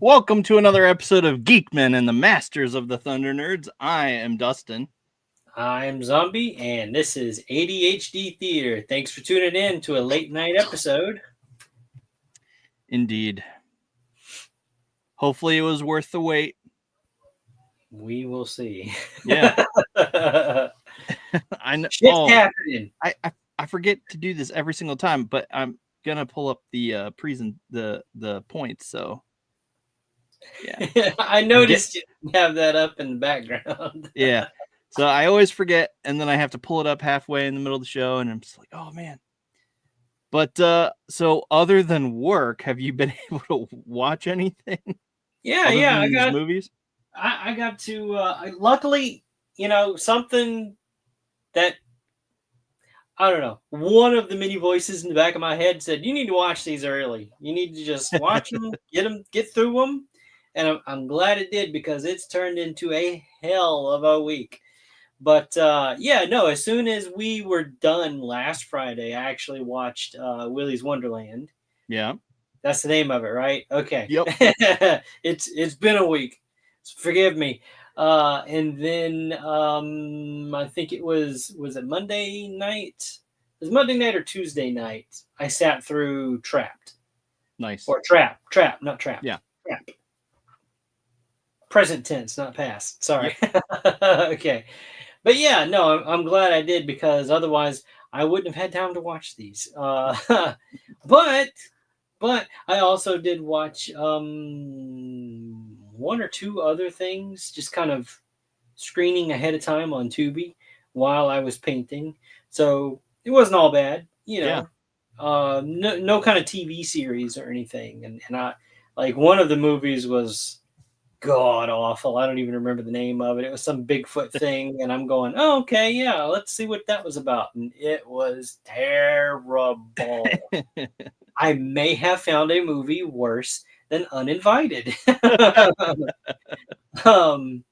Welcome to another episode of Geekmen and the Masters of the Thunder Nerds. I am Dustin. I'm Zombie, and this is ADHD Theater. Thanks for tuning in to a late night episode. Indeed. Hopefully it was worth the wait. We will see. Yeah. I know. Shit's happening. I forget to do this every single time, but I'm gonna pull up the the points. So yeah, I noticed you didn't have that up in the background. Yeah. So I always forget, and then I have to pull it up halfway in the middle of the show, and I'm just like, oh man. But so other than work, have you been able to watch anything? I got movies. I got to luckily, something that I don't know. One of the many voices in the back of my head said, "You need to watch these early. You need to just watch them, get through them." And I'm glad it did, because it's turned into a hell of a week. But as soon as we were done last Friday, I actually watched Willy's Wonderland. Yeah. That's the name of it, right? Okay. Yep. It's been a week. Forgive me. And then I think it was it Monday night? It was Monday night or Tuesday night. I sat through Trapped. Nice. Or Trap, not Trapped. Yeah. Trap. Present tense, not past. Sorry. Yep. Okay. But yeah, no, I'm glad I did, because otherwise I wouldn't have had time to watch these. But I also did watch one or two other things, just kind of screening ahead of time on Tubi while I was painting. So it wasn't all bad, Yeah. No kind of TV series or anything. And I, like, one of the movies was god awful. I don't even remember the name of it. It was some Bigfoot thing, and I'm going, oh, okay, yeah, let's see what that was about. And it was terrible. I may have found a movie worse than Uninvited. Don't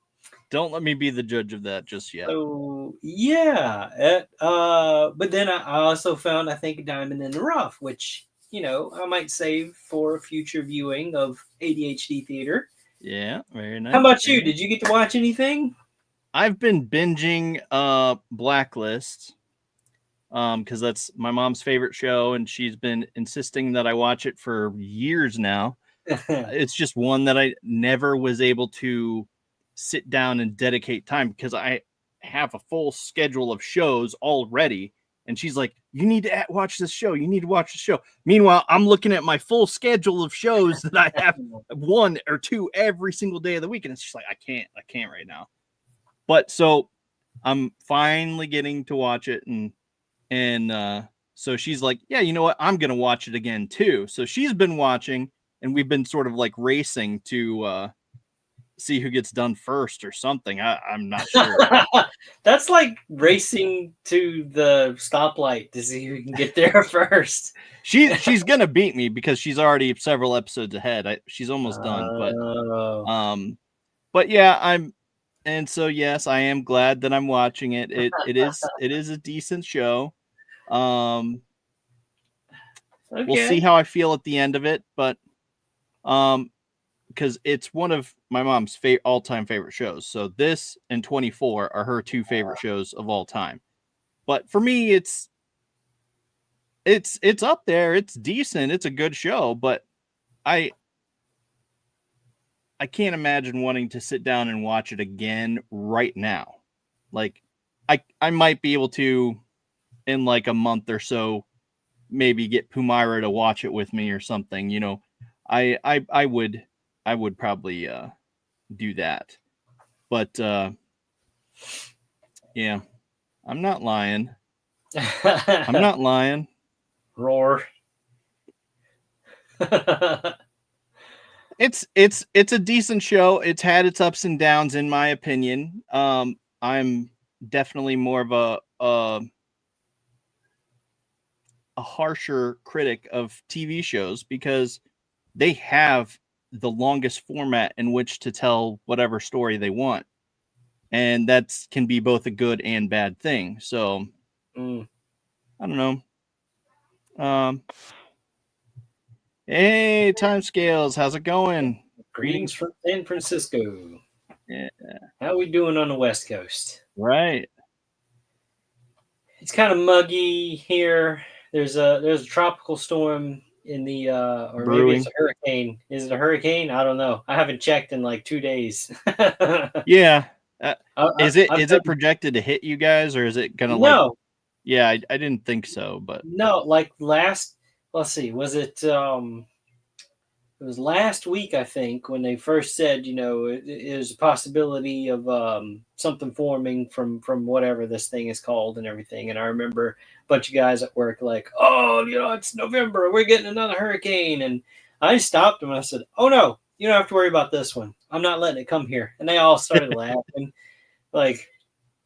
let me be the judge of that just yet. So yeah, but then I also found, I think, a Diamond in the Rough, which I might save for a future viewing of ADHD Theater. Yeah, very nice. How about you? Did you get to watch anything? I've been binging Blacklist, because that's my mom's favorite show, and she's been insisting that I watch it for years now. It's just one that I never was able to sit down and dedicate time, because I have a full schedule of shows already. And she's like, you need to watch this show. You need to watch the show. Meanwhile, I'm looking at my full schedule of shows that I have one or two every single day of the week. And it's just like, I can't right now. But so I'm finally getting to watch it. And so she's like, yeah, you know what? I'm going to watch it again too. So she's been watching, and we've been sort of like racing to see who gets done first or something. I'm not sure. That's like racing to the stoplight to see who can get there first. She's gonna beat me, because she's already several episodes ahead. She's almost done, but yeah, and so yes, I am glad that I'm watching it. It is a decent show. Okay. We'll see how I feel at the end of it, but because it's one of my mom's all-time favorite shows. So this and 24 are her two favorite shows of all time. But for me, it's up there. It's decent. It's a good show, but I can't imagine wanting to sit down and watch it again right now. Like, I might be able to, in like a month or so, maybe get Pumira to watch it with me or something. I would probably do that. But yeah, I'm not lying. I'm not lying. Roar. It's a decent show. It's had its ups and downs, in my opinion. I'm definitely more of a harsher critic of TV shows, because they have the longest format in which to tell whatever story they want, and that can be both a good and bad thing. So I don't know. Hey, Time Scales, how's it going? Greetings from San Francisco. Yeah. How we doing on the West Coast? Right. It's kind of muggy here. There's a tropical storm in the or maybe it's a hurricane. Is it a hurricane? I don't know. I haven't checked in like 2 days. Yeah. Is I've it projected to hit you guys, or is it gonna no? Yeah, I didn't think so, but No, like let's see, was it it was last week, I think, when they first said, there's a possibility of something forming from whatever this thing is called and everything. And I remember a bunch of guys at work like, oh, it's November, we're getting another hurricane. And I stopped them and I said, oh no, you don't have to worry about this one. I'm not letting it come here. And they all started laughing, like,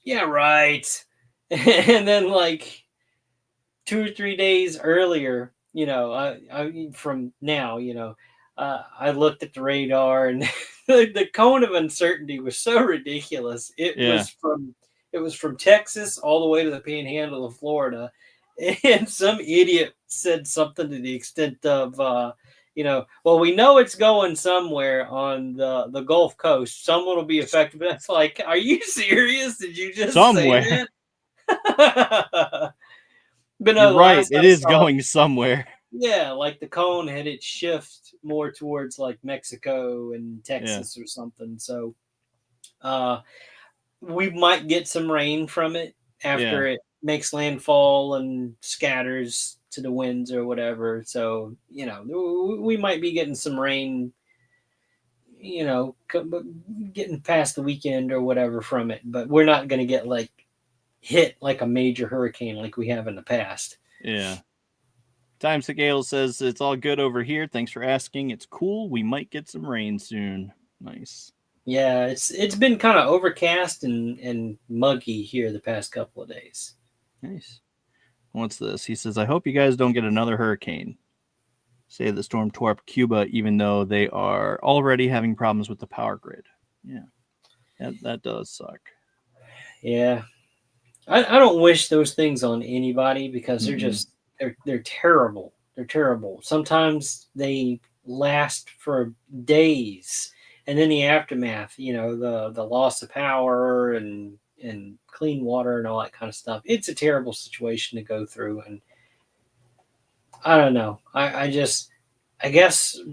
yeah, right. And then like 2 or 3 days earlier, I from now, I looked at the radar, and the cone of uncertainty was so ridiculous. It was from Texas all the way to the Panhandle of Florida, and some idiot said something to the extent of, well, we know it's going somewhere on the Gulf Coast. Someone will be affected. But it's like, are you serious? Did you just say that? But no, you're right. It is going somewhere. Yeah, like the cone had its shift more towards like Mexico and Texas or something. So we might get some rain from it after it makes landfall and scatters to the winds or whatever. So, we might be getting some rain, getting past the weekend or whatever from it. But we're not going to get like hit like a major hurricane like we have in the past. Yeah. Times the Gale says it's all good over here. Thanks for asking. It's cool. We might get some rain soon. Nice. Yeah, it's been kind of overcast and muggy here the past couple of days. Nice. What's this? He says, I hope you guys don't get another hurricane. Say the storm tore up Cuba, even though they are already having problems with the power grid. Yeah. That does suck. Yeah. I don't wish those things on anybody because they're just they're terrible. They're terrible. Sometimes they last for days, and then the aftermath, the loss of power and clean water and all that kind of stuff. It's a terrible situation to go through, and I don't know. I guess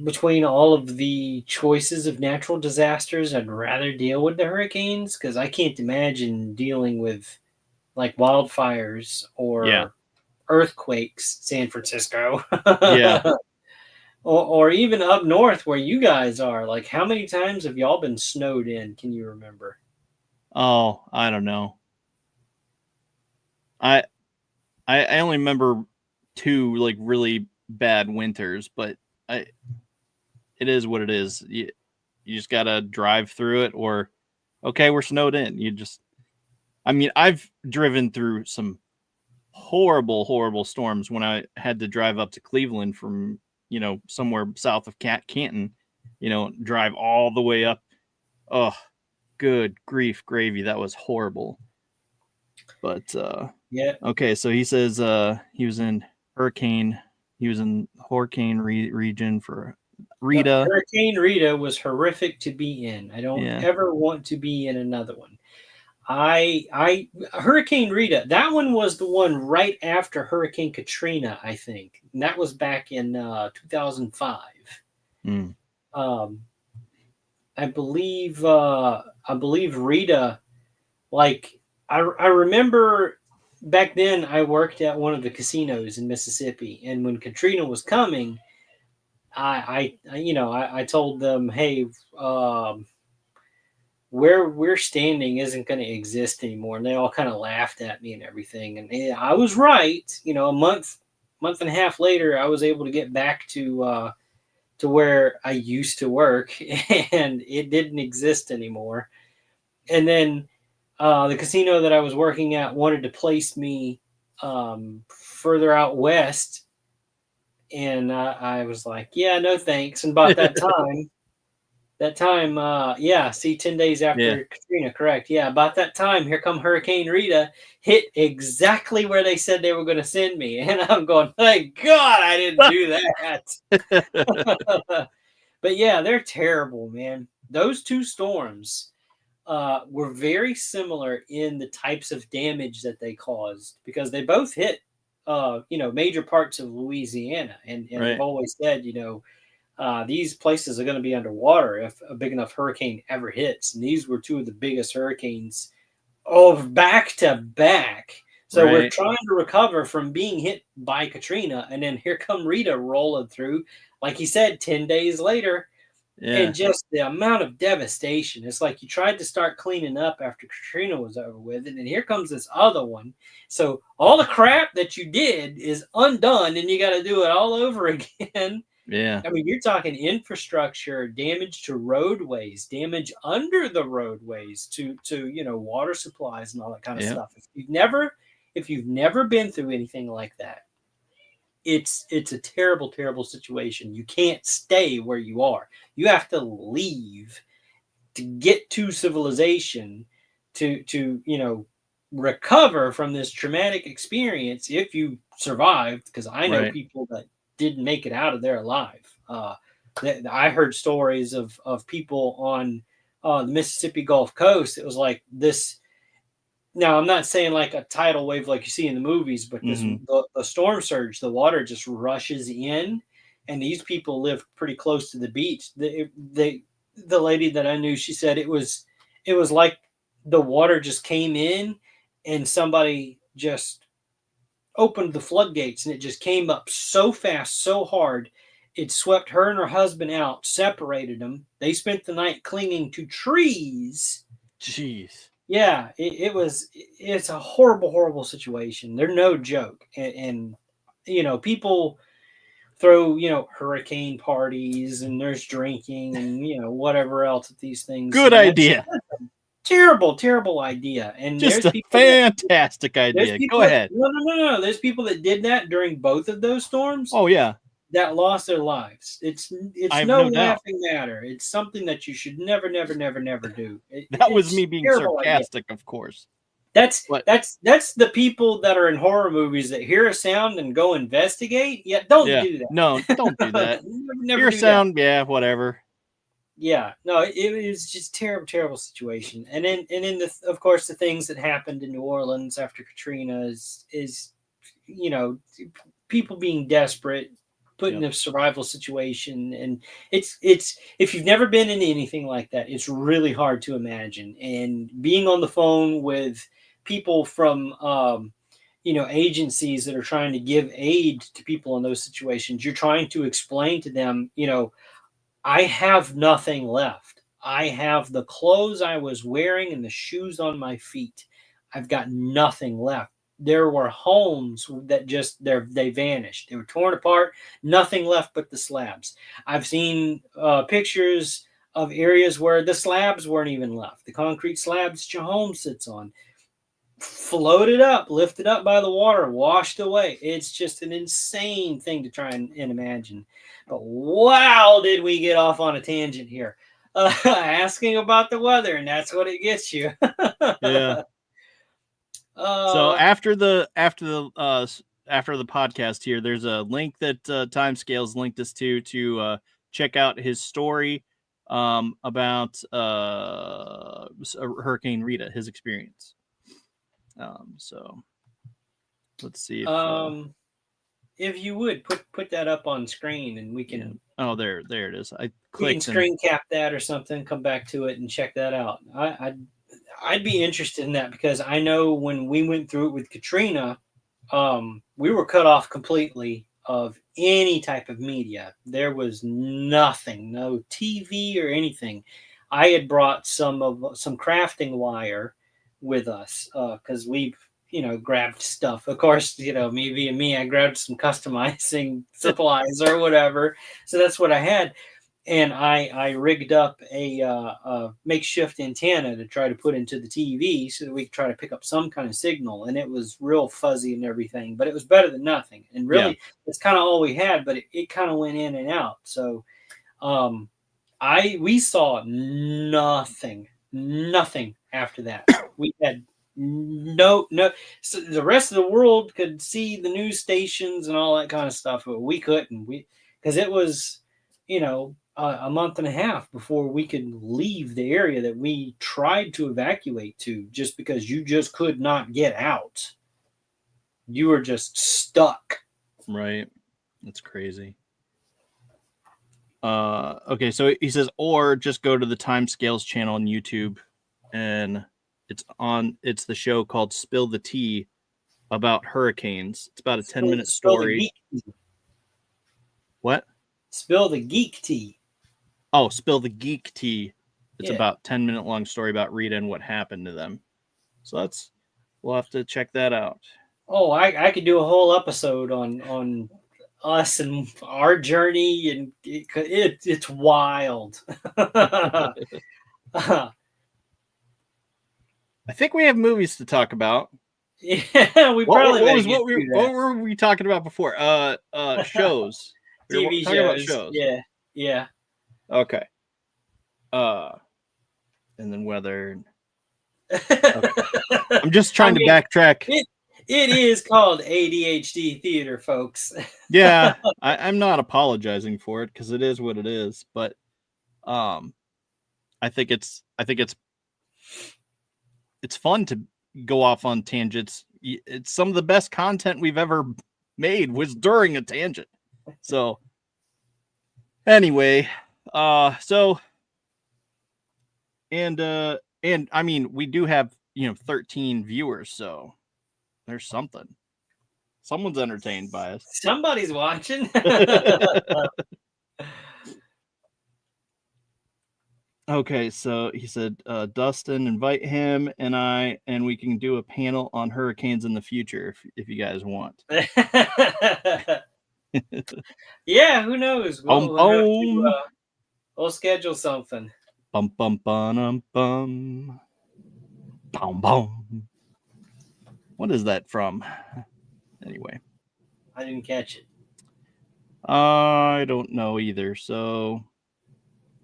between all of the choices of natural disasters, I'd rather deal with the hurricanes because I can't imagine dealing with like wildfires or earthquakes, San Francisco. Yeah. or even up north where you guys are. Like, how many times have y'all been snowed in? Can you remember? Oh, I don't know. I only remember 2 like really bad winters, but it is what it is. You just gotta drive through it, or okay, we're snowed in. I've driven through some horrible storms when I had to drive up to Cleveland from, somewhere south of Canton, drive all the way up. Oh, good grief, gravy. That was horrible. But, yeah. Okay. So he says, he was in hurricane region for Rita. Hurricane Rita was horrific to be in. I don't ever want to be in another one. Hurricane Rita, that one was the one right after Hurricane Katrina, I think. And that was back in 2005. I believe Rita, like I remember back then I worked at one of the casinos in Mississippi, and when Katrina was coming, I told them, hey, where we're standing isn't going to exist anymore. And they all kind of laughed at me and everything. And I was right. A month and a half later, I was able to get back to where I used to work, and it didn't exist anymore. And then the casino that I was working at wanted to place me further out west. And I was like, yeah, no thanks. And about that time, 10 days after Katrina, correct. Yeah, about that time, here come Hurricane Rita, hit exactly where they said they were going to send me. And I'm going, thank God I didn't do that. But yeah, they're terrible, man. Those two storms were very similar in the types of damage that they caused because they both hit, major parts of Louisiana, and they've Right. always said, these places are going to be underwater if a big enough hurricane ever hits. And these were two of the biggest hurricanes of back to back. So we're Right. trying to recover from being hit by Katrina, and then here come Rita rolling through, like he said, 10 days later. Yeah. And just the amount of devastation. It's like you tried to start cleaning up after Katrina was over with, and then here comes this other one. So all the crap that you did is undone, and you got to do it all over again. Yeah. I mean, you're talking infrastructure, damage to roadways, damage under the roadways to water supplies and all that kind of Yeah. stuff. If you've never been through anything like that, it's a terrible, terrible situation. You can't stay where you are. You have to leave to get to civilization to recover from this traumatic experience if you survived, because I know Right. people that didn't make it out of there alive. I heard stories of people on the Mississippi Gulf Coast. It was like this. Now, I'm not saying like a tidal wave like you see in the movies, but the storm surge, the water just rushes in, and these people live pretty close to the beach. The lady that I knew, she said it was like the water just came in, and somebody just opened the floodgates, and it just came up so fast, so hard. It swept her and her husband out, separated them. They spent the night clinging to trees. Jeez. Yeah, it's a horrible, horrible situation. They're no joke. And people throw, hurricane parties, and there's drinking and, whatever else at these things. Good idea. That's a terrible, terrible idea. And Just there's a people fantastic idea. Go ahead. No. There's people that did that during both of those storms Oh, yeah. that lost their lives. It's I have no no doubt. laughing matter. It's something that you should never, never, never, never do. That was It's me being terrible idea. sarcastic, of course. That's But the people that are in horror movies that hear a sound and go investigate. Yeah, don't do that. No, don't do that. Never Hear do sound, yeah, whatever. Yeah, no, it was just terrible, terrible situation. And in of course, the things that happened in New Orleans after Katrina is people being desperate, put in a survival situation, and it's if you've never been in anything like that, it's really hard to imagine. And being on the phone with people from agencies that are trying to give aid to people in those situations, you're trying to explain to them, I have nothing left. I have the clothes I was wearing and the shoes on my feet. I've got nothing left. There were homes that just they vanished. They were torn apart, nothing left but the slabs. I've seen pictures of areas where the slabs weren't even left. The concrete slabs your home sits on, floated up, lifted up by the water, washed away. It's just an insane thing to try and imagine. But wow, did we get off on a tangent here. Asking about the weather, and that's what it gets you. Yeah. So after the podcast here, there's a link that Timescales linked us to check out his story about Hurricane Rita, his experience. So let's see if you would put that up on screen, and we can. Yeah. Oh, there it is. I clicked. We can screen cap that or something. Come back to it and check that out. I'd be interested in that, because I know when we went through it with Katrina, we were cut off completely of any type of media. There was nothing, no TV or anything. I had brought some crafting wire with us because we've grabbed stuff. Of course, me being me, I grabbed some customizing supplies or whatever. So that's what I had. And I rigged up a makeshift antenna to try to put into the TV so that we could try to pick up some kind of signal. And it was real fuzzy and everything, but it was better than nothing. And really, it's kind of all we had, but it kind of went in and out. So we saw nothing after that. We had no. So the rest of the world could see the news stations and all that kind of stuff, but we couldn't. Because it was, a month and a half before we could leave the area that we tried to evacuate to, just because you just could not get out. You were just stuck. Right. That's crazy. Okay, so he says, or just go to the Timescales channel on YouTube, and it's the show called Spill the Tea about hurricanes. It's about a 10-minute story. What? Spill the geek tea. Oh, Spill the Geek Tea. It's Yeah. about 10-minute long story about Rita and what happened to them. So we'll have to check that out. Oh, I could do a whole episode on us and our journey, and it's wild. I think we have movies to talk about. Yeah, we probably what were we talking about before? Shows. TV talking about shows. shows. Yeah. Okay. And then weather. Okay. I'm just trying to backtrack. It is called ADHD theater, folks. Yeah, I'm not apologizing for it because it is what it is, but I think it's fun to go off on tangents. It's some of the best content we've ever made was during a tangent. So anyway, and I mean, we do have 13 viewers, so there's something. Someone's entertained by us. Somebody's watching. Okay, so he said, Dustin, invite him and we can do a panel on hurricanes in the future if you guys want. Yeah, who knows? We'll schedule something. Bum bum bum bum bum bum. What is that from? Anyway, I didn't catch it. I don't know either. So,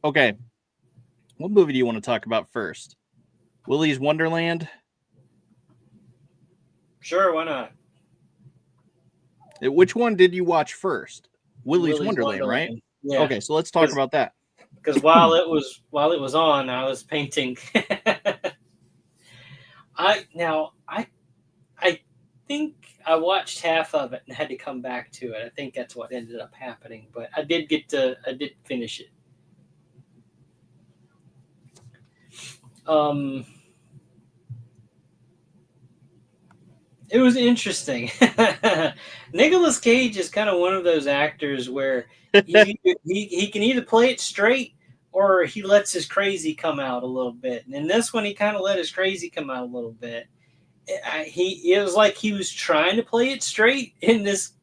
okay, what movie do you want to talk about first? Willy's Wonderland? Sure, why not? Which one did you watch first? Willy's Wonderland, right? Yeah. Okay, so let's talk about that. Because while it was on, I was painting. I think I watched half of it and had to come back to it. I think that's what ended up happening, but I did finish it. It was interesting. Nicolas Cage is kind of one of those actors where he can either play it straight or he lets his crazy come out a little bit. And in this one, he kind of let his crazy come out a little bit. It was like he was trying to play it straight in this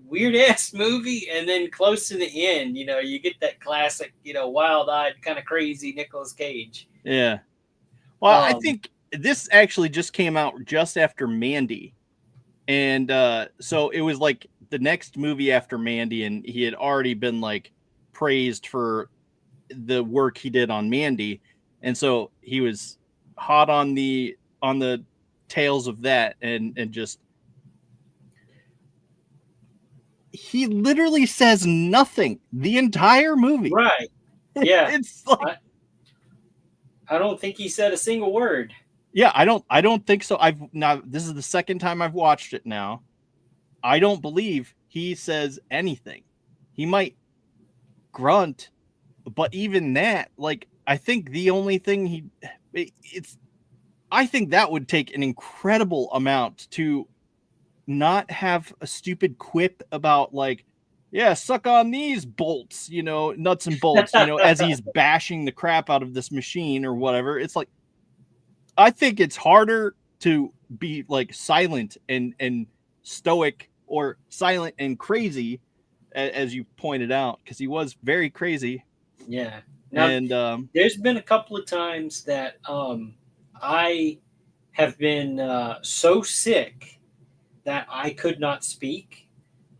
weird ass movie, and then close to the end, you get that classic, wild-eyed kind of crazy Nicolas Cage. Yeah. Well, I think this actually just came out just after Mandy. And so it was like the next movie after Mandy, and he had already been like praised for the work he did on Mandy. And so he was hot on the tails of that, and just he literally says nothing the entire movie. Right. Yeah. It's like I don't think he said a single word. Yeah, I don't think so. This is the second time I've watched it now. I don't believe he says anything. He might grunt, but even that, like, I think the only thing I think that would take an incredible amount to not have a stupid quip about, like, yeah, suck on these bolts, nuts and bolts, as he's bashing the crap out of this machine or whatever. It's like, I think it's harder to be like silent and stoic, or silent and crazy, as you pointed out, because he was very crazy. Yeah. Now, and there's been a couple of times that I have been so sick that I could not speak.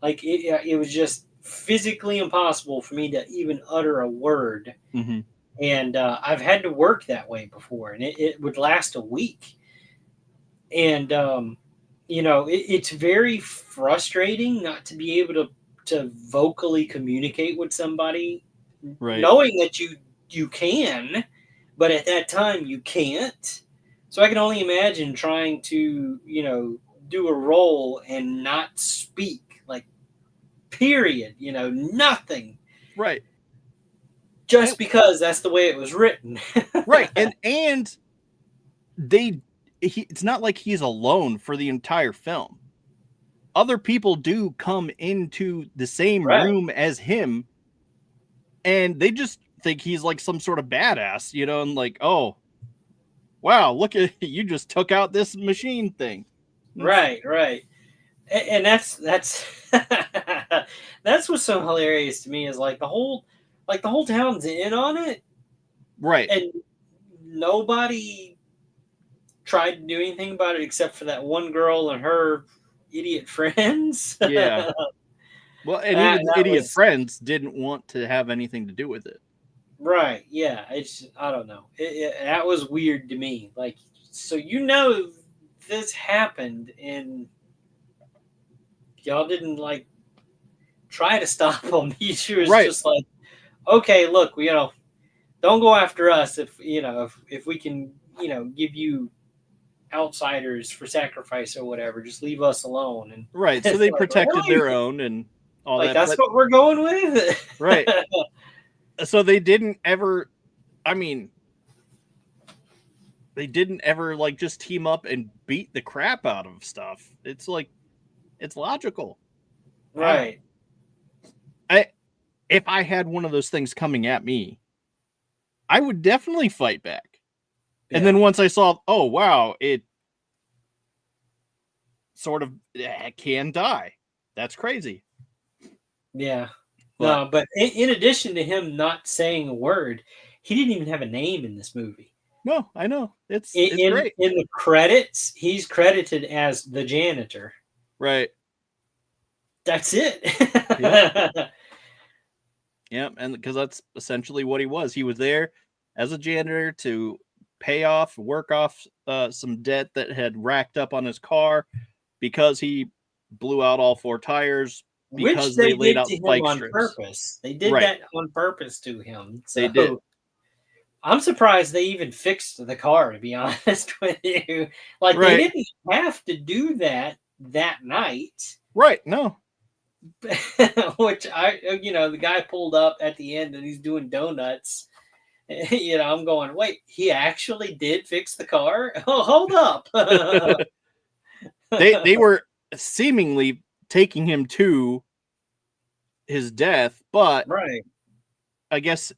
Like it was just physically impossible for me to even utter a word. Mm-hmm. And I've had to work that way before, and it would last a week. And, it's very frustrating not to be able to vocally communicate with somebody Right. knowing that you can, but at that time you can't. So I can only imagine trying to, do a role and not speak, like, period, nothing. Right. Just because that's the way it was written. Right. And it's not like he's alone for the entire film. Other people do come into the same Right. room as him, and they just think he's like some sort of badass, and like, oh, wow, look at you just took out this machine thing. Right. And that's that's what's so hilarious to me is like the whole town's in on it, Right. and nobody tried to do anything about it except for that one girl and her idiot friends. Yeah. Well, and even the idiot friends didn't want to have anything to do with it. Right. Yeah. I don't know. That was weird to me. Like, so this happened and y'all didn't like try to stop him. She was just like, okay, look, don't go after us if we can, give you outsiders for sacrifice or whatever. Just leave us alone. And right. So they protected their own and all like, that. That's what we're going with. Right. So they didn't ever, they didn't ever like just team up and beat the crap out of stuff. It's like, it's logical. Right. If I had one of those things coming at me, I would definitely fight back. Yeah. And then once I saw, oh, wow, it sort of can die. That's crazy. Yeah. No, but in addition to him not saying a word, he didn't even have a name in this movie. No, I know. It's great. In the credits, he's credited as the janitor. Right. That's it. Yeah, and because that's essentially what he was. He was there as a janitor to work off some debt that had racked up on his car because he blew out all 4 tires because they laid out spike strips. Purpose. They did that on purpose to him. So they did. I'm surprised they even fixed the car, to be honest with you. Like, they didn't have to do that night. Right, no. Which the guy pulled up at the end and he's doing donuts. I'm going, wait, he actually did fix the car? Oh, hold up. They were seemingly taking him to his death, but I guess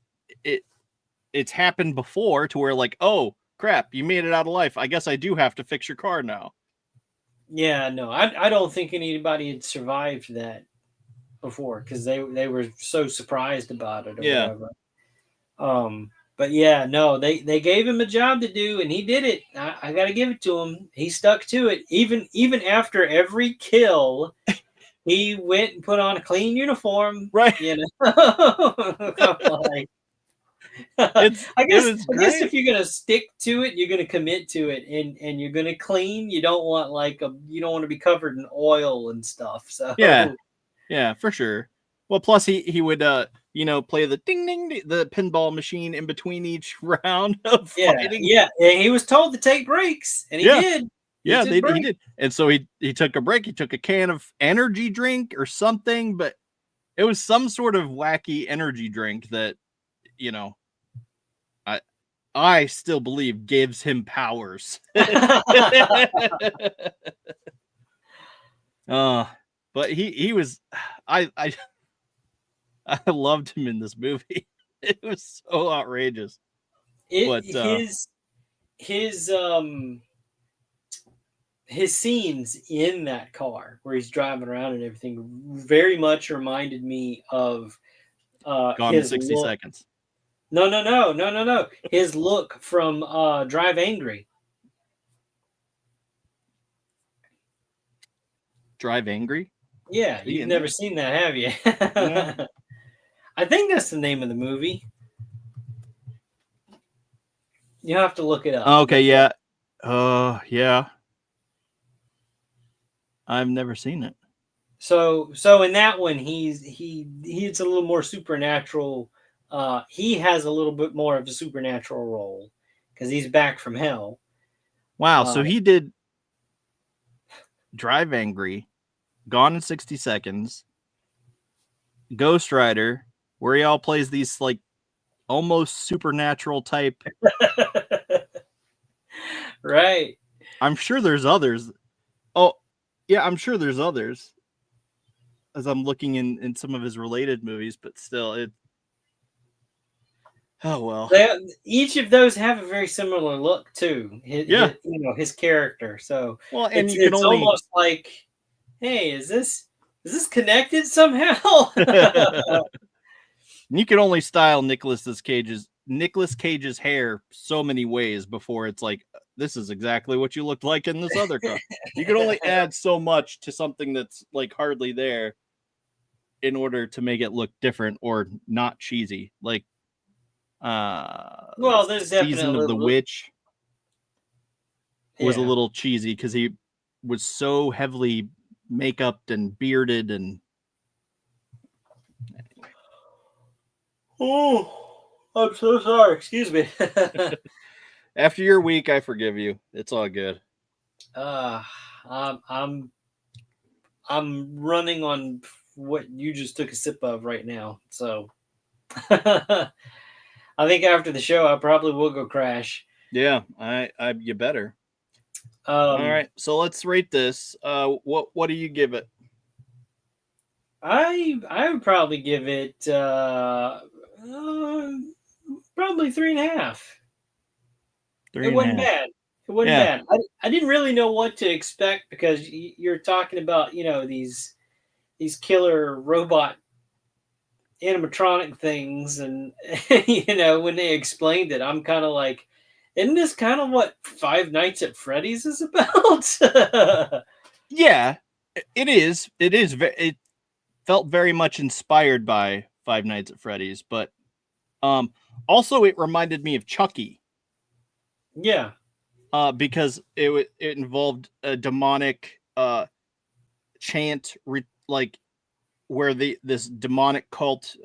it's happened before to where like, oh crap, you made it out of life. I guess I do have to fix your car now. Yeah, no, I don't think anybody had survived that before because they were so surprised about it or whatever. But yeah, no, they gave him a job to do and he did it. I got to give it to him. He stuck to it. Even after every kill, he went and put on a clean uniform. Right. I guess if you're gonna stick to it, you're gonna commit to it, and you're gonna clean. You don't want you don't want to be covered in oil and stuff. So yeah, for sure. Well, plus he would play the ding ding the pinball machine in between each round of fighting. Yeah, and he was told to take breaks, and he did. Yeah, he did. And so he took a break. He took a can of energy drink or something, but it was some sort of wacky energy drink that, I still believe gives him powers. But he was, I loved him in this movie. It was so outrageous. His scenes in that car where he's driving around and everything very much reminded me of Gone in 60 Seconds. No. His look from Drive Angry. Drive Angry? Yeah, you've never seen that, have you? No. I think that's the name of the movie. You have to look it up. Okay, yeah. Yeah. I've never seen it. So in that one, he's a little more supernatural he has a little bit more of a supernatural role because he's back from hell. Wow, so he did Drive Angry, Gone in 60 Seconds, Ghost Rider, where he all plays these like almost supernatural type. Right. I'm sure there's others. Oh, yeah, I'm sure there's others. As I'm looking in some of his related movies, but still, it. Oh well. Each of those have a very similar look too. His character. So well, and you can it's only almost like, hey, is this connected somehow? you can only style Nicolas Cage's hair so many ways before it's like this is exactly what you looked like in this other car. You can only add so much to something that's like hardly there in order to make it look different or not cheesy. Like well, there's Season of the Witch was a Yeah. little cheesy because he was so heavily make-upped and bearded and Oh, I'm so sorry. Excuse me. after your week, I forgive you. It's all good. I'm running on what you just took a sip of right now. So I think after the show, I probably will go crash. Yeah, I you better. All right, so let's rate this. What do you give it? I would probably give it probably 3.5. It wasn't bad. It wasn't bad. I didn't really know what to expect because you're talking about these killer robot animatronic things, and when they explained it, I'm kind of like, isn't this kind of what Five Nights at Freddy's is about? Yeah, it is. It felt very much inspired by Five Nights at Freddy's, but also it reminded me of Chucky. Yeah. Because it involved a demonic chant, like where this demonic cult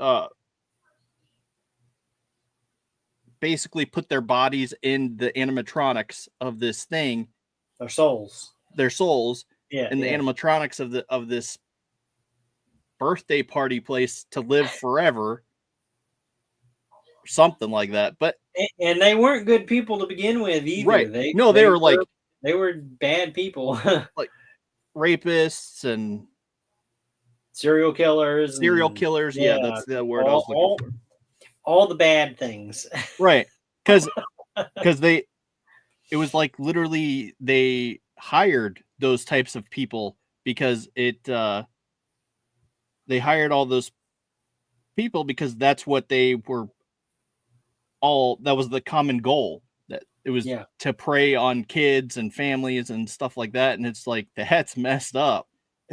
basically put their bodies in the animatronics of this thing, their souls, and the animatronics of this birthday party place to live forever, something like that. But and they weren't good people to begin with either. Right? They were like they were bad people, like rapists and serial killers. Yeah, that's the word I was looking for. All the bad things, right? Because it was like literally they hired those types of people because they hired all those people because that's what they were all, that was the common goal, that it was to prey on kids and families and stuff like that. And it's like, that's messed up.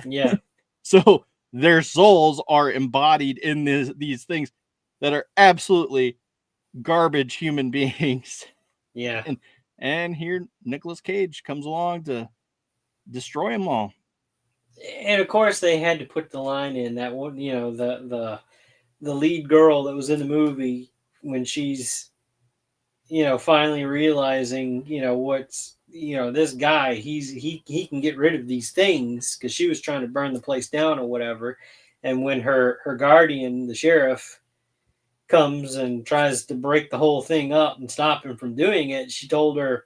Yeah. So their souls are embodied in these things that are absolutely garbage human beings. Yeah. And here Nicolas Cage comes along to destroy them all. And of course they had to put the line in that one, the lead girl that was in the movie, when she's finally realizing what's this guy, he can get rid of these things, because she was trying to burn the place down or whatever. And when her guardian, the sheriff, comes and tries to break the whole thing up and stop him from doing it, she told her,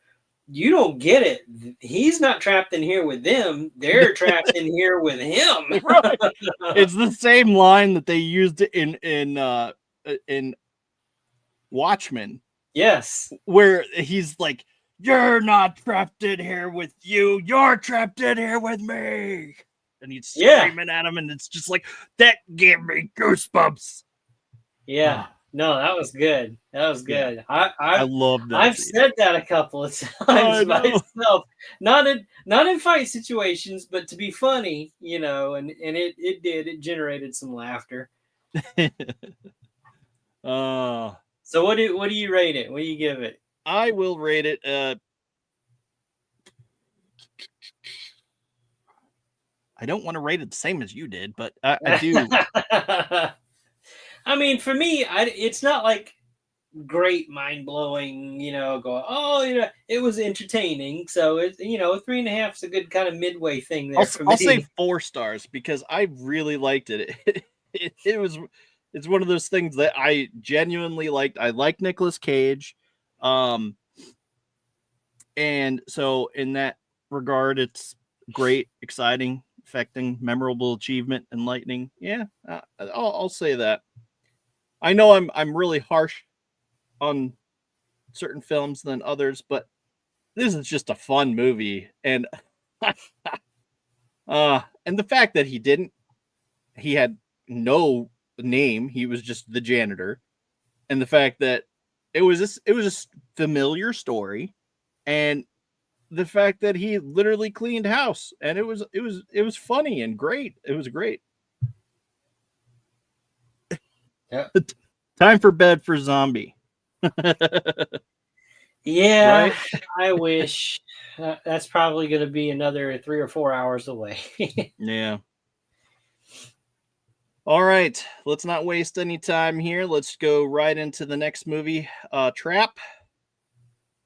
you don't get it. He's not trapped in here with them. They're trapped in here with him. Right. It's the same line that they used in Watchmen. Yes. Where he's like, you're not trapped in here with you. You're trapped in here with me. And he's screaming at him, and it's just like, that gave me goosebumps. Yeah. No, that was good. That was good. Yeah. I love that. I've said that a couple of times myself. Not in fight situations, but to be funny, and it generated some laughter. So what do you rate it? What do you give it? I will rate it I don't want to rate it the same as you did, but I do. I mean, for me, it's not like great, mind blowing. Going, oh, it was entertaining. So it's 3.5 is a good kind of midway thing there for I'll say me. 4 stars because I really liked it. It's one of those things that I genuinely liked. I like Nicolas Cage. And so in that regard, it's great, exciting, affecting, memorable achievement, enlightening. Yeah, I'll say that. I know I'm really harsh on certain films than others, but this is just a fun movie, and and the fact that he had no name, he was just the janitor, and the fact that it was a familiar story, and the fact that he literally cleaned house, and it was funny and great. It was great. Yeah. Time for bed for Zombie. Yeah, Right? I wish. That's probably going to be another 3 or 4 hours away. Yeah. All right, let's not waste any time here. Let's go right into the next movie, Trap.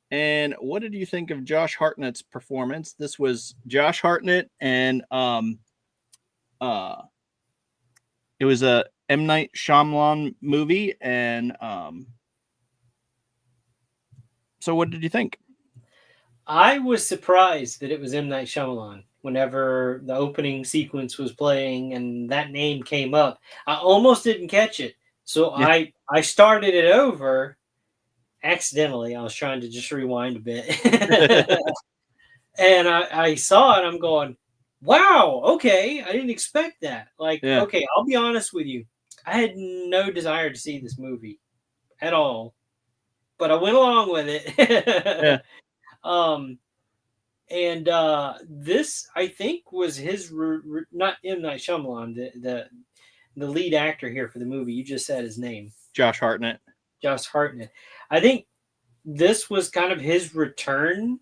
And what did you think of Josh Hartnett's performance? This was Josh Hartnett, and it was a M. Night Shyamalan movie, and so what did you think? I was surprised that it was M. Night Shyamalan. Whenever the opening sequence was playing and that name came up, I almost didn't catch it. So Yeah. I started it over accidentally. I was trying to just rewind a bit. And I saw it. I'm going, wow, okay. I didn't expect that. Like, Yeah. okay, I'll be honest with you. I had no desire to see this movie at all, but I went along with it. Yeah. And this, I think, was his not M. Night Shyamalan, the lead actor here for the movie. You just said his name, Josh Hartnett. Josh Hartnett. I think this was kind of his return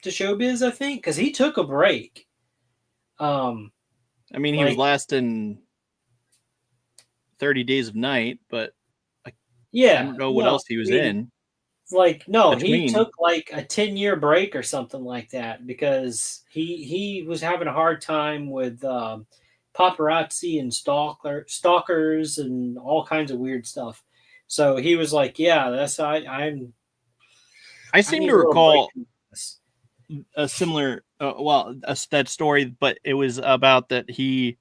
to showbiz. I think because he took a break. I mean, he was last in 30 Days of Night, but I don't know what else he was in. Like, no, he Between. took like a 10-year break or something like that because he was having a hard time with paparazzi and stalkers and all kinds of weird stuff. So he was like, yeah, that's I seem need to a little break recall from this. a similar, that story, but it was about that he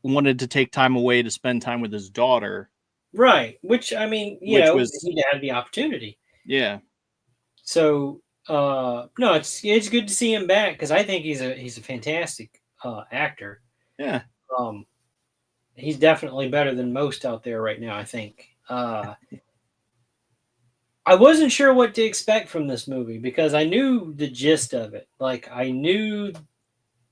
wanted to take time away to spend time with his daughter. Right, which I mean, Which he was, had the opportunity. yeah. So no, it's good to see him back because I think he's a fantastic actor. Yeah. He's definitely better than most out there right now, I think. I wasn't sure what to expect from this movie because I knew the gist of it. Like, I knew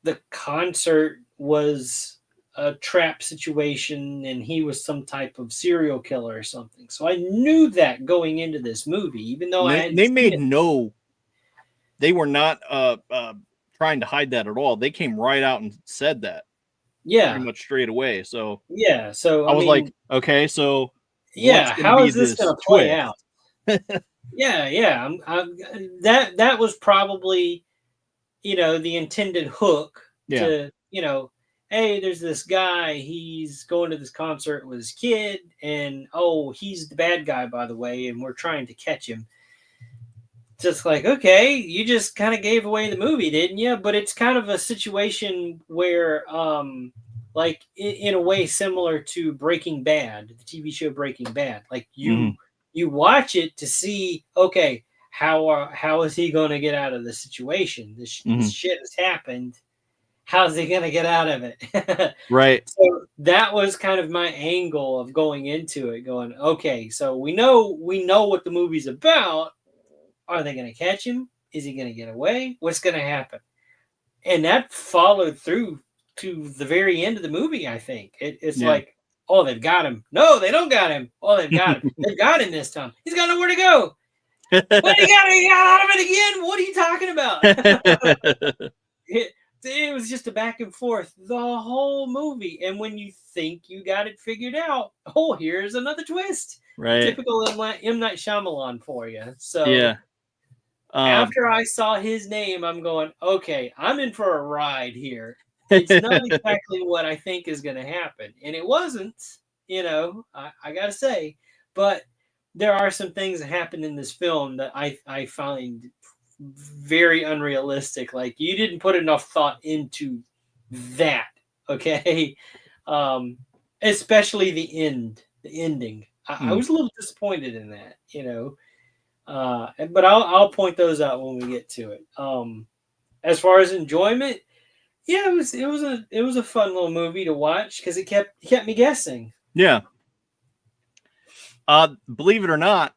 the concert was a trap situation and he was some type of serial killer or something. So I knew that going into this movie, even though I hadn't seen it. They were not trying to hide that at all. They came right out and said that. Yeah. Pretty much straight away. So yeah. So I was like, okay, so yeah, how is this going to play twist? out? Yeah. That was probably, the intended hook to, hey, there's this guy, he's going to this concert with his kid, and oh, he's the bad guy, by the way, and we're trying to catch him. Just like, okay, you just kind of gave away the movie, didn't you? But it's kind of a situation where, like, in a way similar to Breaking Bad, the TV show Breaking Bad. Like, you watch it to see, okay, how is he going to get out of the situation? This shit has happened. How's he going to get out of it? Right. So that was kind of my angle of going into it, going, okay, so we know what the movie's about. Are they going to catch him? Is he going to get away? What's going to happen? And that followed through to the very end of the movie, I think. It's like, oh, they've got him. No, they don't got him. Oh, they've got him. They've got him this time. He's got nowhere to go. But he got out of it again. What are you talking about? it was just a back and forth the whole movie. And when you think you got it figured out, oh, here's another twist. Right. Typical M. Night Shyamalan for you. So Yeah. After I saw his name, I'm going, okay, I'm in for a ride here. It's not exactly what I think is going to happen. And it wasn't, I got to say. But there are some things that happen in this film that I find very unrealistic. Like, you didn't put enough thought into that, okay? Especially the ending. I was a little disappointed in that, but I'll point those out when we get to it. As far as enjoyment, yeah, it was a fun little movie to watch because it kept me guessing. Yeah. Believe it or not,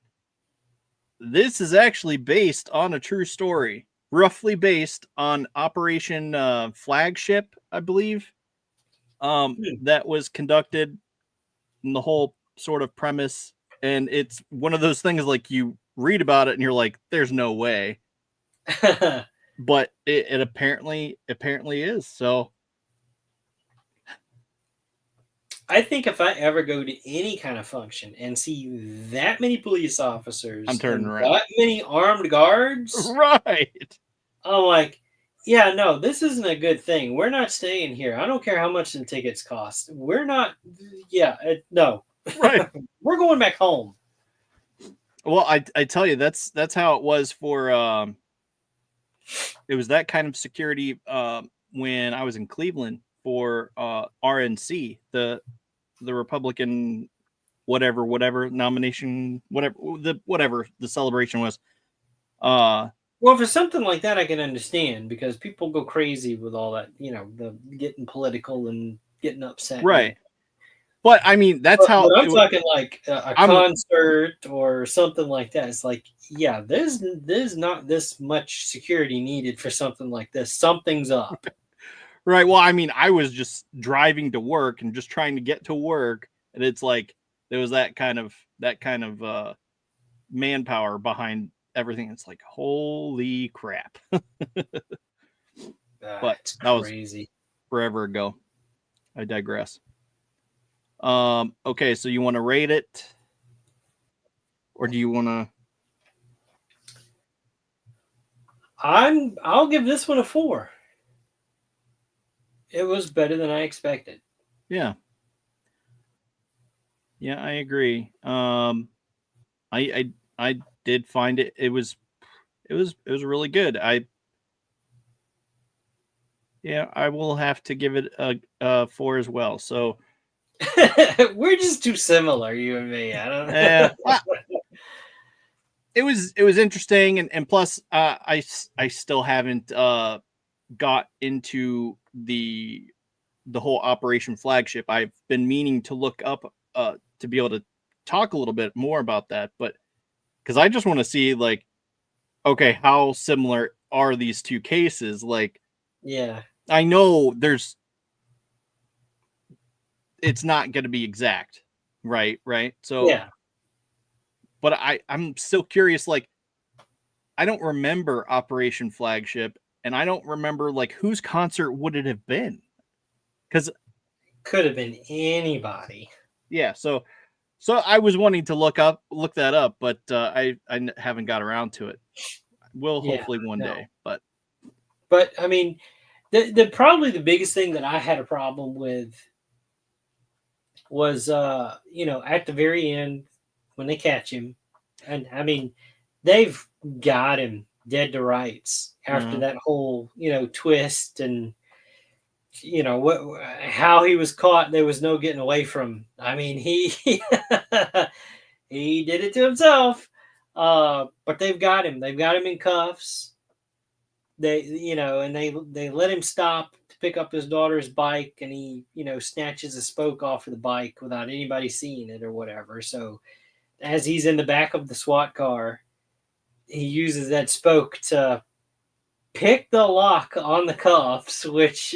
this is actually based on a true story, roughly based on Operation Flagship, I believe. That was conducted in the whole sort of premise, and it's one of those things like you read about it and you're like, there's no way. But it apparently is. So I think if I ever go to any kind of function and see that many police officers, I'm turning around. That many armed guards, right? I'm like, yeah, no, this isn't a good thing. We're not staying here. I don't care how much the tickets cost. We're not. Yeah, no. Right. We're going back home. Well, I tell you, that's how it was for. It was that kind of security when I was in Cleveland for RNC, the Republican whatever nomination, whatever the celebration was. Well, for something like that, I can understand because people go crazy with all that, the getting political and getting upset. Right. But I mean, that's how I'm talking like a concert or something like that. It's like, yeah, there's not this much security needed for something like this. Something's up. Right. Well, I mean, I was just driving to work and just trying to get to work, and it's like there was that kind of manpower behind everything. It's like, holy crap. But that was crazy. Forever ago. I digress. Okay, so you want to rate it, or do you want to? I'll give this one a 4. It was better than I expected. Yeah. Yeah, I agree. I did find it was really good. I will have to give it a 4 as well. So we're just too similar, you and me. I don't know. Yeah. It was interesting, and plus I still haven't got into the whole Operation Flagship. I've been meaning to look up to be able to talk a little bit more about that, but because I just want to see, like, okay, how similar are these two cases? Like, yeah, I know it's not going to be exact, right? So yeah, but I'm still curious. Like, I don't remember Operation Flagship, and I don't remember, like, whose concert would it have been? Because could have been anybody. Yeah, so I was wanting to look that up, but I haven't got around to it. Will hopefully one day, but I mean, the probably the biggest thing that I had a problem with was at the very end when they catch him, and I mean, they've got him dead to rights after that whole twist, and how he was caught. There was no getting away from. I mean, he he did it to himself. But they've got him. They've got him in cuffs. They and they let him stop to pick up his daughter's bike, and he snatches a spoke off of the bike without anybody seeing it or whatever. So as he's in the back of the SWAT car, he uses that spoke to pick the lock on the cuffs, which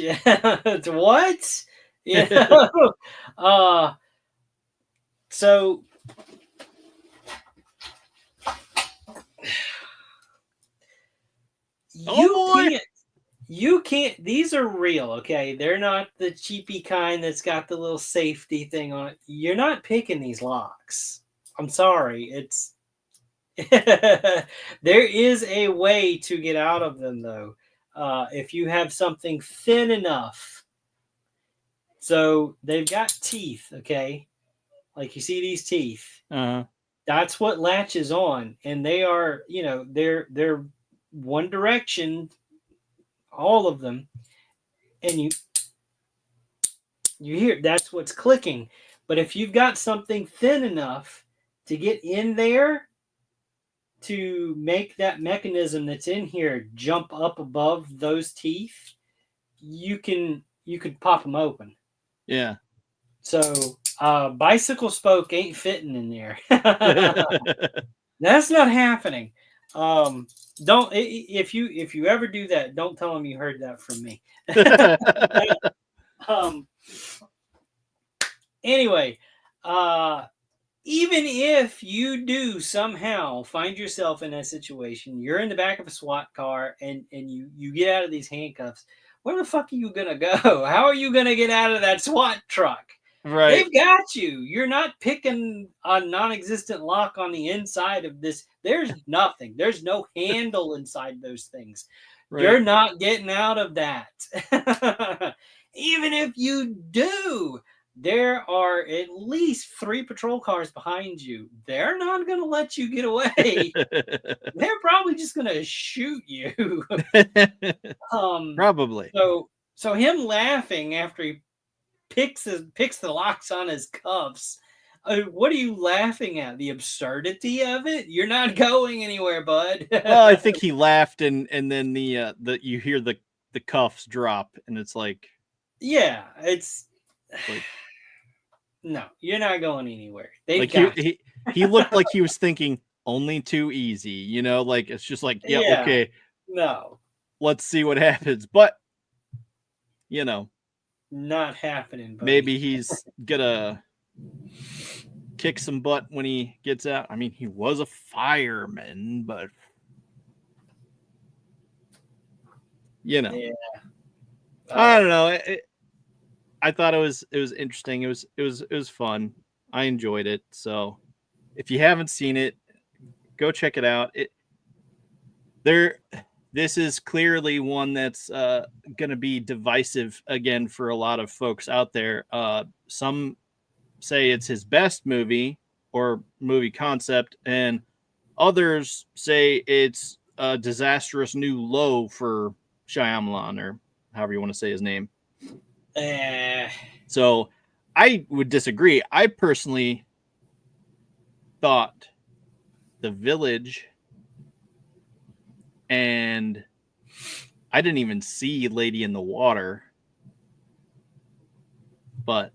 what? So you can't You can't. These are real, okay? They're not the cheapy kind that's got the little safety thing on it. You're not picking these locks. I'm sorry. It's there is a way to get out of them though. If you have something thin enough. So they've got teeth, okay? Like you see these teeth. That's what latches on, and they are, they're one direction, all of them, and you hear that's what's clicking. But if you've got something thin enough to get in there to make that mechanism that's in here jump up above those teeth, you could pop them open. Yeah. So bicycle spoke ain't fitting in there. That's not happening. Don't if you ever do that, don't tell them you heard that from me. Anyway, even if you do somehow find yourself in that situation, you're in the back of a SWAT car and you get out of these handcuffs, where the fuck are you gonna go? How are you gonna get out of that SWAT truck? Right. They've got you. You're not picking a non-existent lock on the inside of this. There's nothing. There's no handle inside those things. Right. You're not getting out of that. Even if you do, there are at least 3 patrol cars behind you. They're not going to let you get away. They're probably just going to shoot you. Probably. So him laughing after he picks the locks on his cuffs. What are you laughing at? The absurdity of it? You're not going anywhere, bud. Well, I think he laughed, and then the you hear the cuffs drop, and it's like, yeah, it's like, no, you're not going anywhere. Like he looked like he was thinking only too easy, like it's just like, yeah, okay, no, let's see what happens, but not happening. Buddy. Maybe he's gonna kick some butt when he gets out. I mean, he was a fireman, but Yeah. I don't know. I thought it was interesting. It was fun. I enjoyed it. So if you haven't seen it, go check it out. This is clearly one that's going to be divisive again for a lot of folks out there. Some say it's his best movie or movie concept, and others say it's a disastrous new low for Shyamalan, or however you want to say his name. So I would disagree. I personally thought The Village, and I didn't even see Lady in the Water, but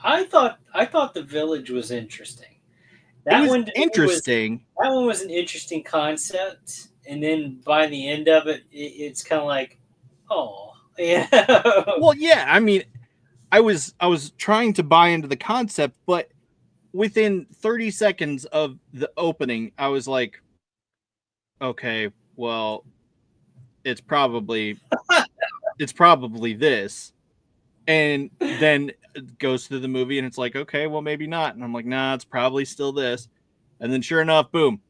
I thought The Village was interesting. That one interesting. That one was an interesting concept, and then by the end of it, it's kind of like, oh, yeah. Well, yeah. I mean, I was trying to buy into the concept, but within 30 seconds of the opening, I was like, okay, well, it's probably this. And then it goes through the movie and it's like, okay, well, maybe not. And I'm like, nah, it's probably still this. And then sure enough, boom,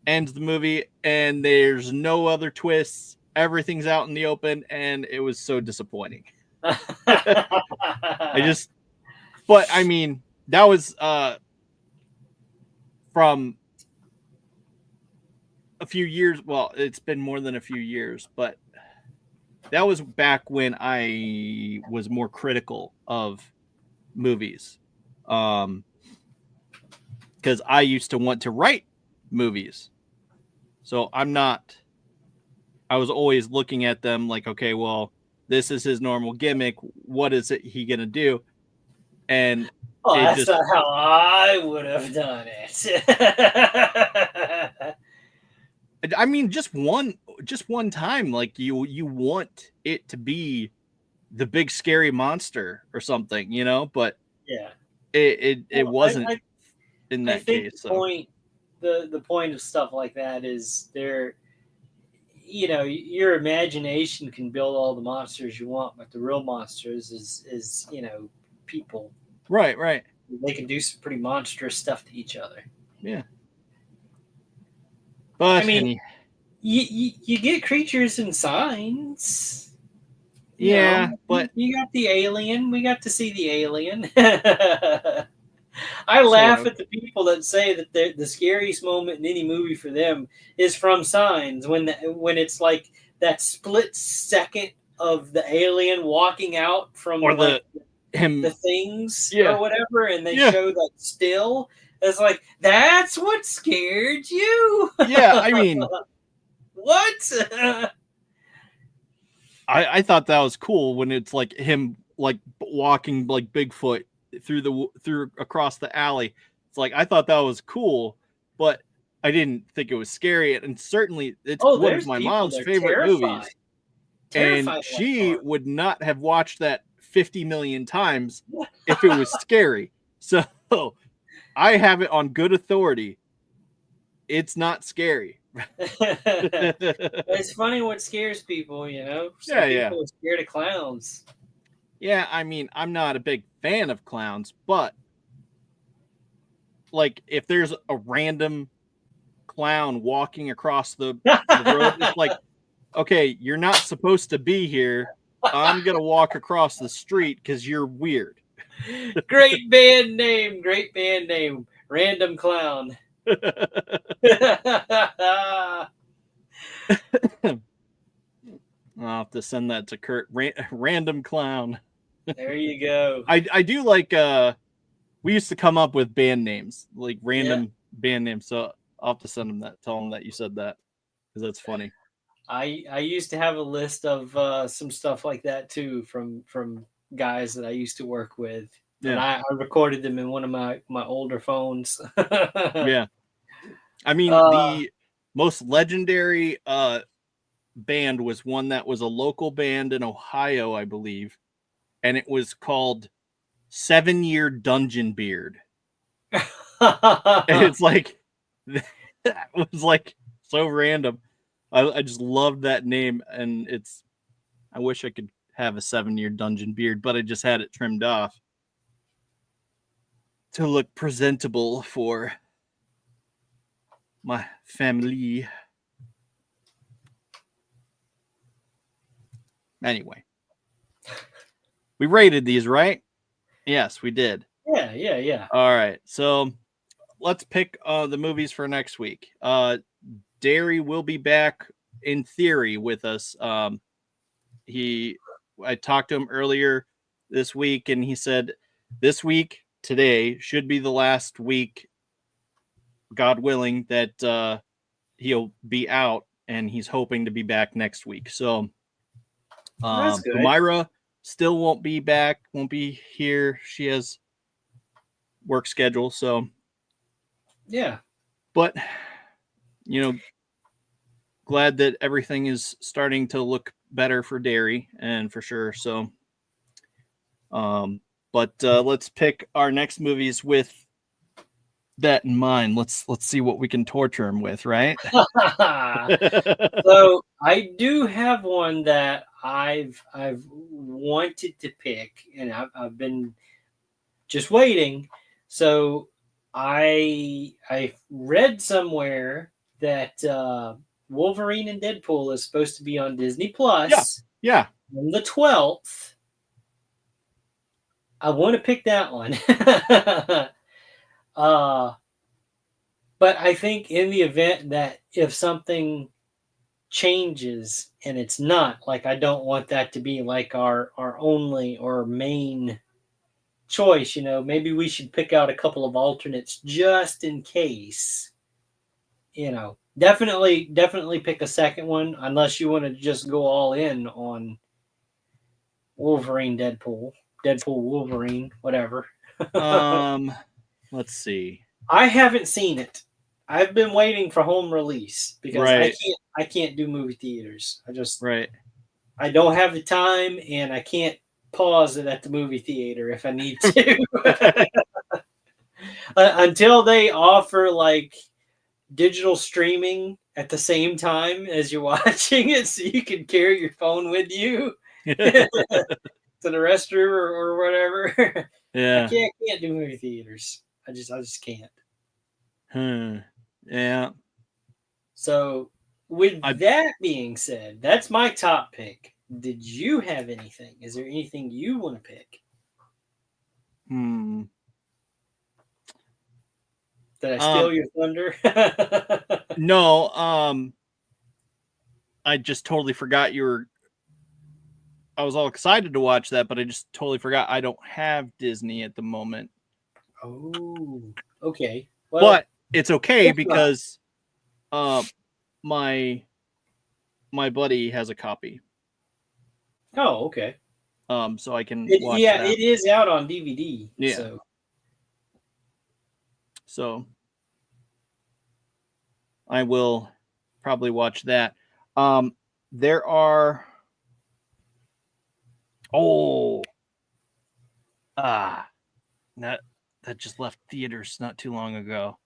ends the movie and there's no other twists. Everything's out in the open, and it was so disappointing. But I mean, that was from a few years. Well, it's been more than a few years, but that was back when I was more critical of movies. Because I used to want to write movies. So I was always looking at them like, okay, well, this is his normal gimmick. What is it he going to do? And that's not how I would have done it. I mean, just one time, like you want it to be the big scary monster or something, but yeah, it wasn't in that case. The point of stuff like that is your imagination can build all the monsters you want, but the real monsters is people. Right. They can do some pretty monstrous stuff to each other. Yeah. I But mean, you get creatures and signs. yeah, but you got the alien. We got to see the alien. I sort laugh of. at the people that say that the scariest moment in any movie for them is from Signs, when it's like that split second of the alien walking out from Or like him. the things Yeah. or whatever, and they Yeah. show that still. It's like, that's what scared you. Yeah, I mean, what? I thought that was cool when it's like him like walking like Bigfoot through across the alley. It's like I thought that was cool, but I didn't think it was scary. And certainly it's one of There's my people mom's that are favorite movies. terrified And she of would not have watched that 50 million times if it was scary. So I have it on good authority. It's not scary. It's funny what scares people, Some people are scared of clowns. Yeah, I mean, I'm not a big fan of clowns, but like if there's a random clown walking across the road, it's like, okay, you're not supposed to be here. I'm gonna walk across the street because you're weird. Great band name. Random Clown. I'll have to send that to Kurt. Random Clown. There you go. I do like we used to come up with band names, like random band names. So I'll have to send him that, tell him that you said that, because that's funny. I used to have a list of some stuff like that too from guys that I used to work with. Yeah. And I recorded them in one of my older phones. Yeah. I mean, the most legendary band was one that was a local band in Ohio, I believe. And it was called 7 Year Dungeon Beard. And it's like, that was like so random. I just loved that name. And I wish I could have a 7 Year Dungeon Beard, but I just had it trimmed off to look presentable for my family. Anyway, we rated these, right? Yes, we did. Yeah. All right, so let's pick the movies for next week. Derry will be back in theory with us. I talked to him earlier this week, and he said this week, today, should be the last week, God willing, that he'll be out, and he's hoping to be back next week. So Myra still won't be back, won't be here. She has work schedule, so yeah. But glad that everything is starting to look better for Derry, and for sure. So but let's pick our next movies with that in mind. Let's see what we can torture him with, right? So I do have one that I've wanted to pick, and I've been just waiting. So I read somewhere that Wolverine and Deadpool is supposed to be on Disney Plus. Yeah. On the 12th. I want to pick that one. But I think in the event that if something changes and it's not, like, I don't want that to be like our only or main choice, maybe we should pick out a couple of alternates just in case. Definitely pick a second one, unless you want to just go all in on Wolverine, Deadpool, Wolverine, whatever. Let's see. I haven't seen it. I've been waiting for home release because I can't do movie theaters. I don't have the time, and I can't pause it at the movie theater if I need to. Until they offer like digital streaming at the same time as you're watching it, so you can carry your phone with you to the restroom or whatever. I Yeah. can't do movie theaters. I just can't. Yeah. So, with I that being said, that's my top pick. Did you have anything? Is there anything you want to pick? Did I steal your thunder? No, I just totally forgot I was all excited to watch that, but I just totally forgot I don't have Disney at the moment. Oh, okay. Well, But it's okay because my buddy has a copy. Oh, okay. So I can watch that. It is out on DVD. Yeah. So I will probably watch that. There are that just left theaters not too long ago.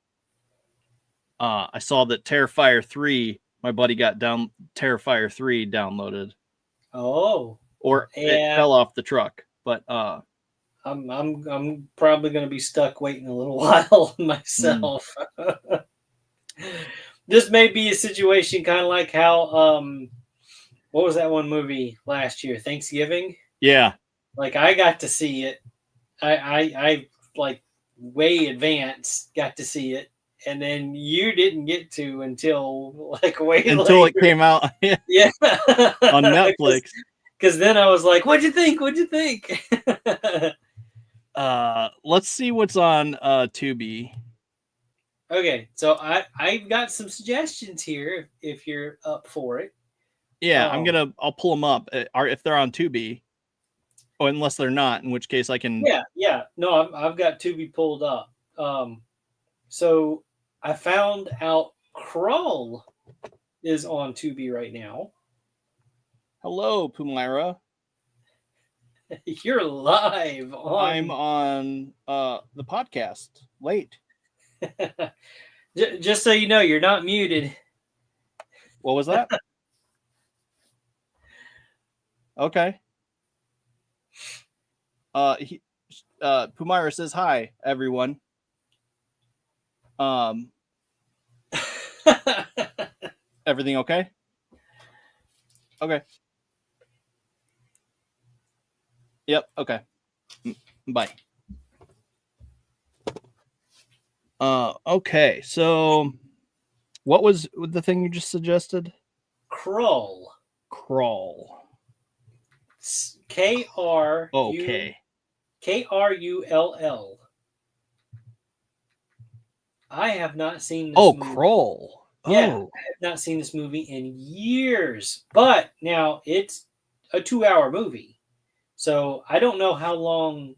I saw that Terrifier 3, my buddy got Terrifier 3 downloaded. Oh. Or it fell off the truck. But I'm probably going to be stuck waiting a little while myself. This may be a situation kind of like how what was that one movie last year, Thanksgiving? Yeah. Like I got to see it. I like way advanced got to see it, and then you didn't get to until like way until later. It came out. Yeah. On Netflix. Because then I was like, "What'd you think? What'd you think?" Let's see what's on Tubi. Okay, so I've got some suggestions here if you're up for it. Yeah, I'll pull them up if they're on Tubi. Oh, unless they're not, in which case I can. Yeah. No, I've got Tubi pulled up. So I found out Crawl is on Tubi right now. Hello, Pumira. You're live on. I'm on the podcast late. Just so you know, you're not muted. What was that? Okay. Pumira says hi, everyone. Everything okay? Okay. Yep. Okay. Bye. Okay. So, what was the thing you just suggested? Crawl. Okay. Krull. I have not seen this movie. Crawl. Yeah, I have not seen this movie in years. But now it's a 2-hour movie. So I don't know how long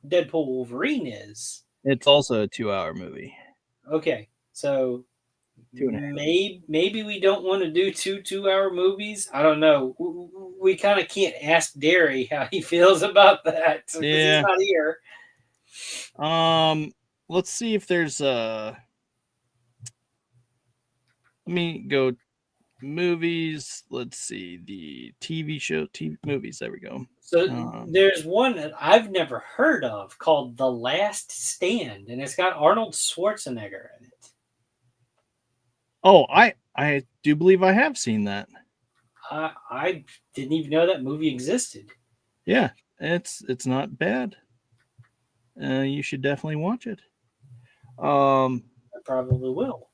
Deadpool Wolverine is. It's also a 2-hour movie. Okay. So 2.5. Maybe we don't want to do 2-hour movies. I don't know. We kind of can't ask Derry how he feels about that because he's not here. Let's see if there's let me go movies. Let's see the TV show, movies. There we go. So there's one that I've never heard of called The Last Stand, and it's got Arnold Schwarzenegger in it. Oh, I do believe I have seen that. I didn't even know that movie existed. Yeah, it's not bad. You should definitely watch it. I probably will.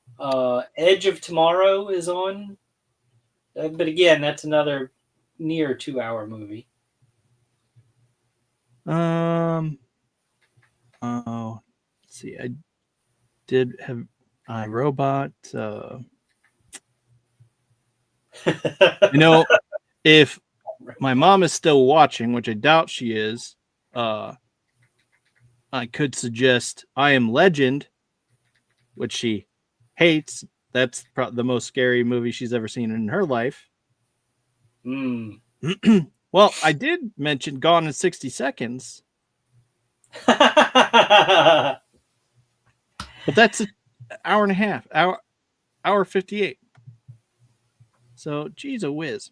Edge of Tomorrow is on, but again, that's another near 2-hour movie. Oh, let's see. I did have iRobot. If my mom is still watching, which I doubt she is, I could suggest I Am Legend, which she hates. That's the most scary movie she's ever seen in her life. Well, I did mention Gone in 60 Seconds. But that's an hour and a half. Hour 58. So, geez, a whiz.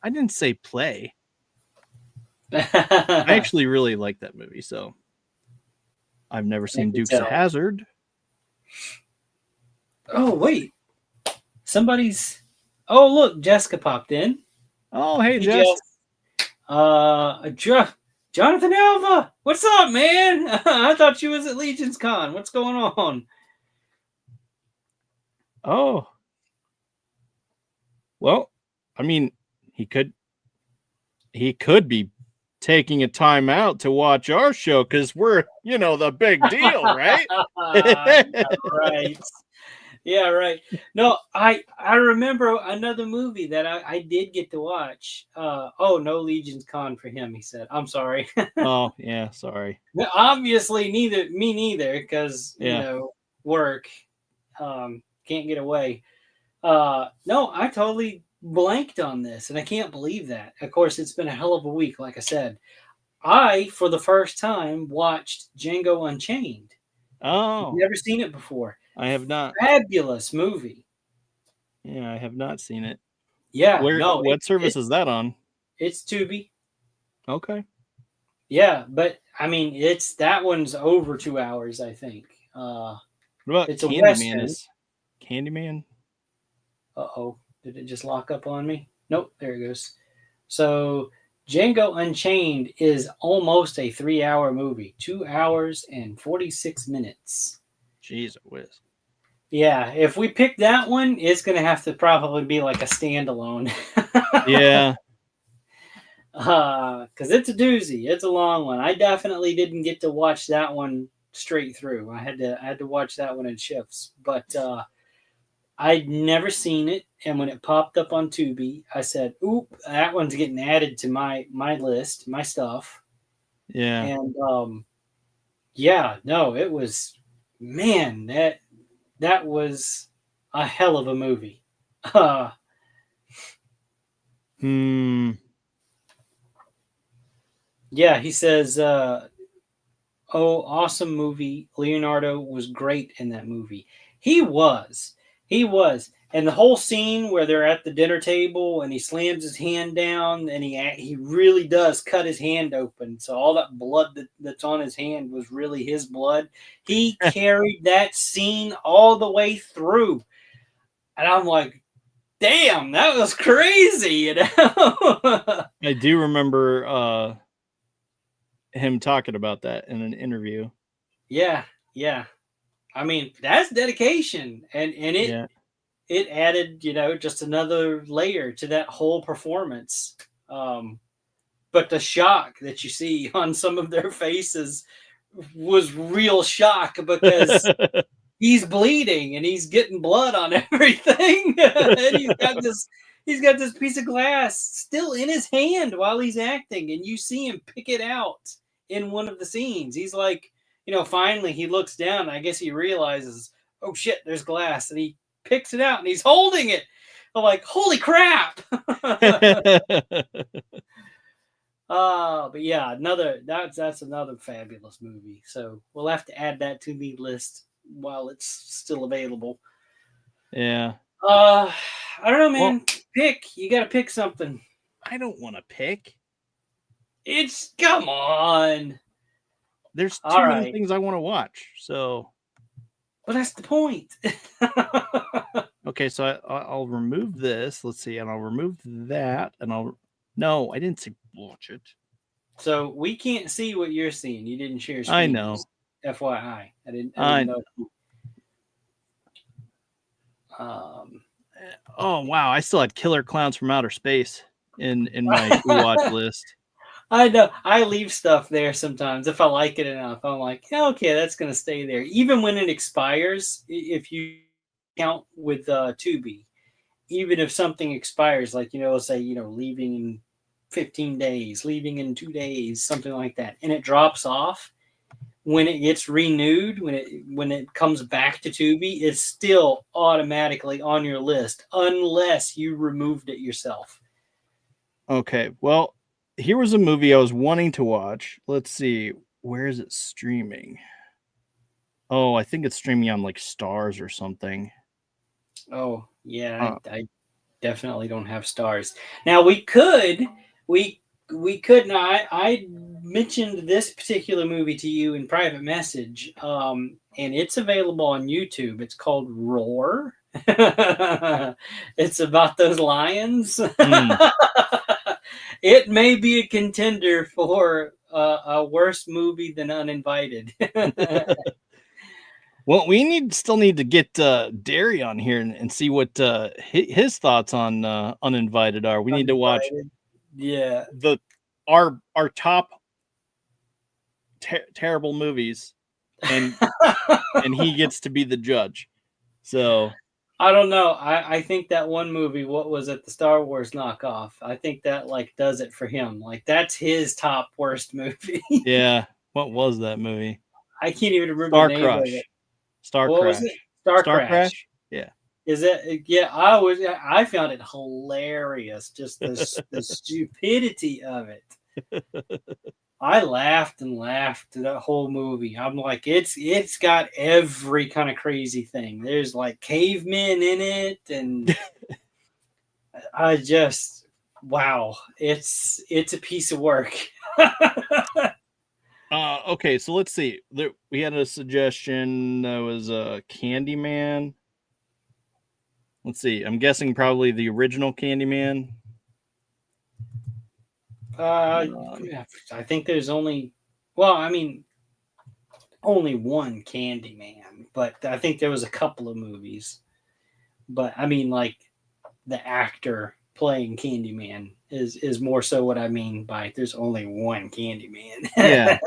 I didn't say play. I actually really like that movie, so I've never seen Dukes of Hazzard. Oh, wait. Somebody's... Oh, look, Jessica popped in. Oh, hey, Jess. Jonathan Alva, what's up, man? I thought you was at Legion's Con. What's going on? Oh. Well, I mean, he could be taking a time out to watch our show because we're, the big deal, right? Right. Yeah, right. No, I remember another movie that I did get to watch. No Legion's Con for him, he said. I'm sorry. Oh, yeah, sorry. Obviously, me neither, because, Yeah. work. Can't get away. No, I totally blanked on this, and I can't believe that. Of course, it's been a hell of a week, like I said. I, for the first time, watched Django Unchained. Oh. Never seen it before. I have not. Fabulous movie. Yeah, I have not seen it. Yeah. What service is that on? It's Tubi. Okay. Yeah, but I mean, that one's over 2 hours, I think. What about it's Candyman? Candyman? Uh-oh. Did it just lock up on me? Nope, there it goes. So Django Unchained is almost a 3-hour movie. 2 hours and 46 minutes. Jeez, whiz. Yeah, if we pick that one, it's going to have to probably be like a standalone. Yeah. Because it's a doozy. It's a long one. I definitely didn't get to watch that one straight through. I had to watch that one in shifts. But I'd never seen it, and when it popped up on Tubi, I said, "Oop, that one's getting added to my list, my stuff." Yeah. And it was, man, that was a hell of a movie. Yeah, he says, awesome movie. Leonardo was great in that movie. He was. And the whole scene where they're at the dinner table and he slams his hand down and he really does cut his hand open. So all that blood that's on his hand was really his blood. He carried that scene all the way through. And I'm like, damn, that was crazy. I do remember him talking about that in an interview. Yeah. I mean, that's dedication, and it added, just another layer to that whole performance. But the shock that you see on some of their faces was real shock because he's bleeding and he's getting blood on everything, and he's got this piece of glass still in his hand while he's acting, and you see him pick it out in one of the scenes. He's like, finally he looks down. I guess he realizes, oh shit, there's glass, and he picks it out and he's holding it. I'm like, holy crap. But yeah, that's another fabulous movie. So we'll have to add that to the list while it's still available. Yeah. I don't know, man. You got to pick something. I don't want to pick. Come on. There's too many things I want to watch. So. Well, that's the point. Okay, so I'll remove this. Let's see, and I'll remove that, and No, I didn't say watch it. So we can't see what you're seeing. You didn't share screen. I know. FYI, I didn't know. Oh wow, I still had Killer Clowns from Outer Space in my watch list. I know. I leave stuff there sometimes if I like it enough. I'm like, yeah, okay, that's gonna stay there, even when it expires. If you count with Tubi, even if something expires, like say leaving in 15 days, leaving in 2 days, something like that, and it drops off. When it gets renewed, when it comes back to Tubi, it's still automatically on your list unless you removed it yourself. Okay, well, here was a movie I was wanting to watch. Let's see, where is it streaming? Oh, I think it's streaming on like Stars or something. Oh, Yeah, I definitely don't have stars. Now we could now I mentioned this particular movie to you in private message, and it's available on YouTube. It's called Roar. It's about those lions. It may be a contender for a worse movie than Uninvited. Well, we still need to get Derry on here and see what his thoughts on Uninvited are. We need to watch Yeah. our top terrible movies, and he gets to be the judge. So I don't know. I think that one movie, what was it, the Star Wars knockoff? I think that like does it for him. Like that's his top worst movie. yeah, what was that movie? I can't even remember Star the name of it. Crush. Star What Crash. was it? Star Crash. Yeah. Is it? Yeah, I found it hilarious. Just the stupidity of it. I laughed and laughed to that whole movie. I'm like, it's got every kind of crazy thing. There's like cavemen in it, and I just wow, it's a piece of work. Okay, so let's see. We had a suggestion that was Candyman. Let's see. I'm guessing probably the original Candyman. I think there's only, well, I mean, only one Candyman, but I think there was a couple of movies. But I mean, like the actor playing Candyman is more so what I mean by there's only one Candyman. Yeah.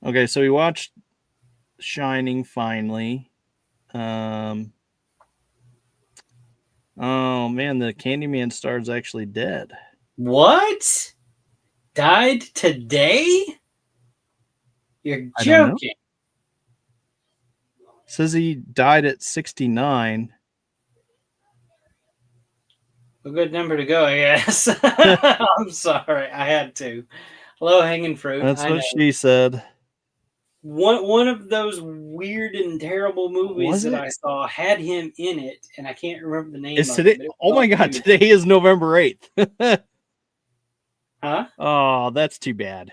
Okay, so we watched Shining finally. Oh man, the Candyman star's actually dead. What? Died today? You're joking. Says he died at 69. A good number to go, I guess. I'm sorry, I had to. Low hanging fruit. That's what she said. One of those weird and terrible movies that I saw had him in it, and I can't remember the name of it. Oh my god, today is November 8th. Huh? Oh, that's too bad.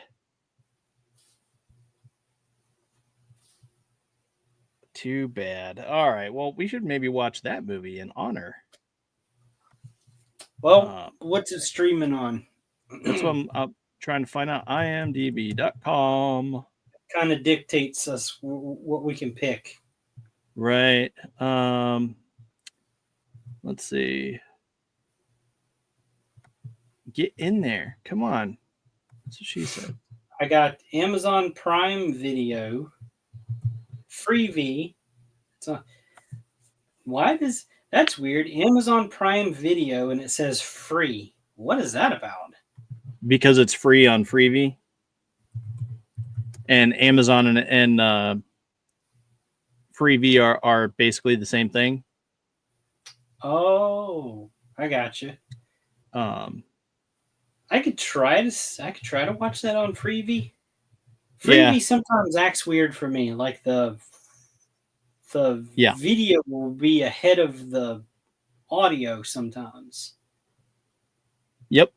Too bad. All right, well, we should maybe watch that movie in honor. Well, what's it streaming on? That's what I'm trying to find out. imdb.com. Kind of dictates us what we can pick. Right. Let's see. Get in there. Come on. That's what she said. I got Amazon Prime Video, Freevee. That's weird. Amazon Prime Video, and it says free. What is that about? Because it's free on Freevee. And Amazon and Freevee are basically the same thing. Oh, I got you. I could try to watch that on Freevee. Freevee sometimes acts weird for me. Like the video will be ahead of the audio sometimes. Yep.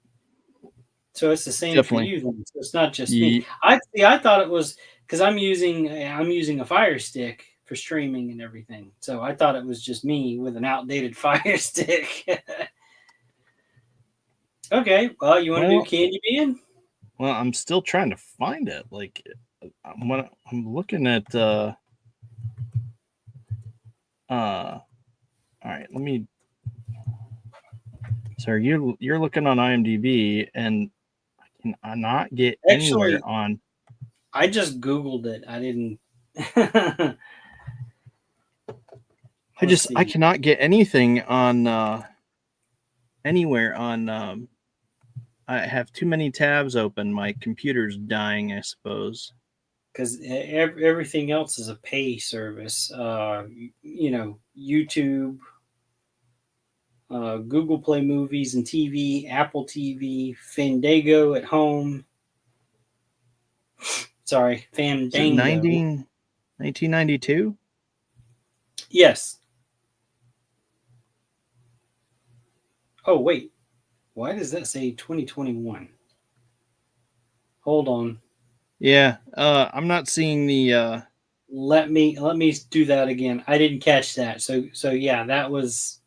So it's the same for you then. So it's not just me. I thought it was because I'm using a Fire Stick for streaming and everything. So I thought it was just me with an outdated Fire Stick. Okay, well, you want to do Candyman? Well, I'm still trying to find it. Like, I'm looking at. All right, let me. Sir, you're looking on IMDb, and I cannot get anywhere on. I just Googled it. I didn't. I cannot get anything on anywhere on. I have too many tabs open. My computer's dying, I suppose. Because everything else is a pay service. YouTube, Google Play Movies and TV, Apple TV, Fandango at home. Sorry, Fandango. 1992? Yes. Oh, wait. Why does that say 2021? Hold on. Yeah, I'm not seeing the. Let me do that again. I didn't catch that. So yeah, that was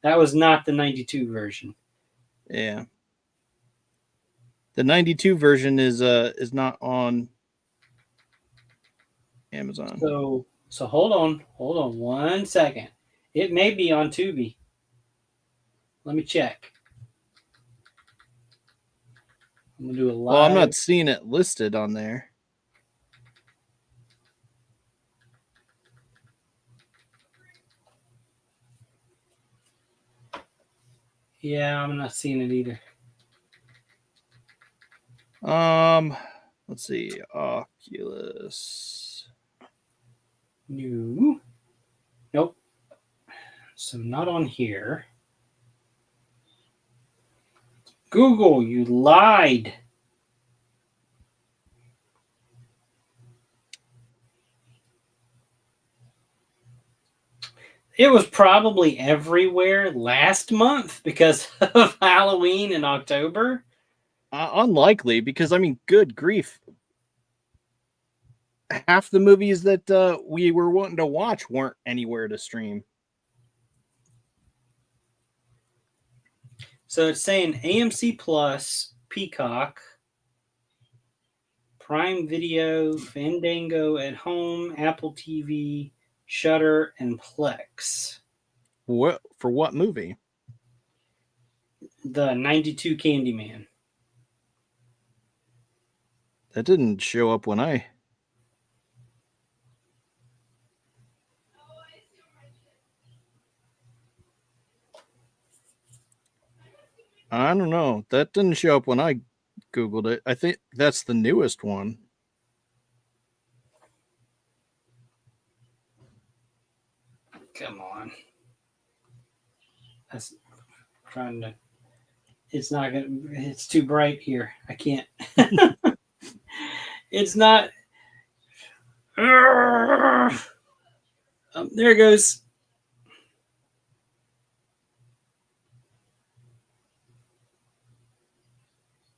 not the 92 version. Yeah, the 92 version is not on Amazon. So hold on 1 second. It may be on Tubi. Let me check. I'm gonna do a live. Well, I'm not seeing it listed on there. Yeah, I'm not seeing it either. Let's see, Oculus. No. Nope. So not on here. Google, you lied. It was probably everywhere last month because of Halloween in October. Unlikely, because I mean, good grief. Half the movies that we were wanting to watch weren't anywhere to stream. So it's saying AMC Plus, Peacock, Prime Video, Fandango at Home, Apple TV, Shudder, and Plex. What for? What movie? The 92 Candyman. That didn't show up when I. I don't know. That didn't show up when I Googled it. I think that's the newest one. Come on. That's trying to. It's not gonna. It's too bright here. I can't. It's not. There it goes.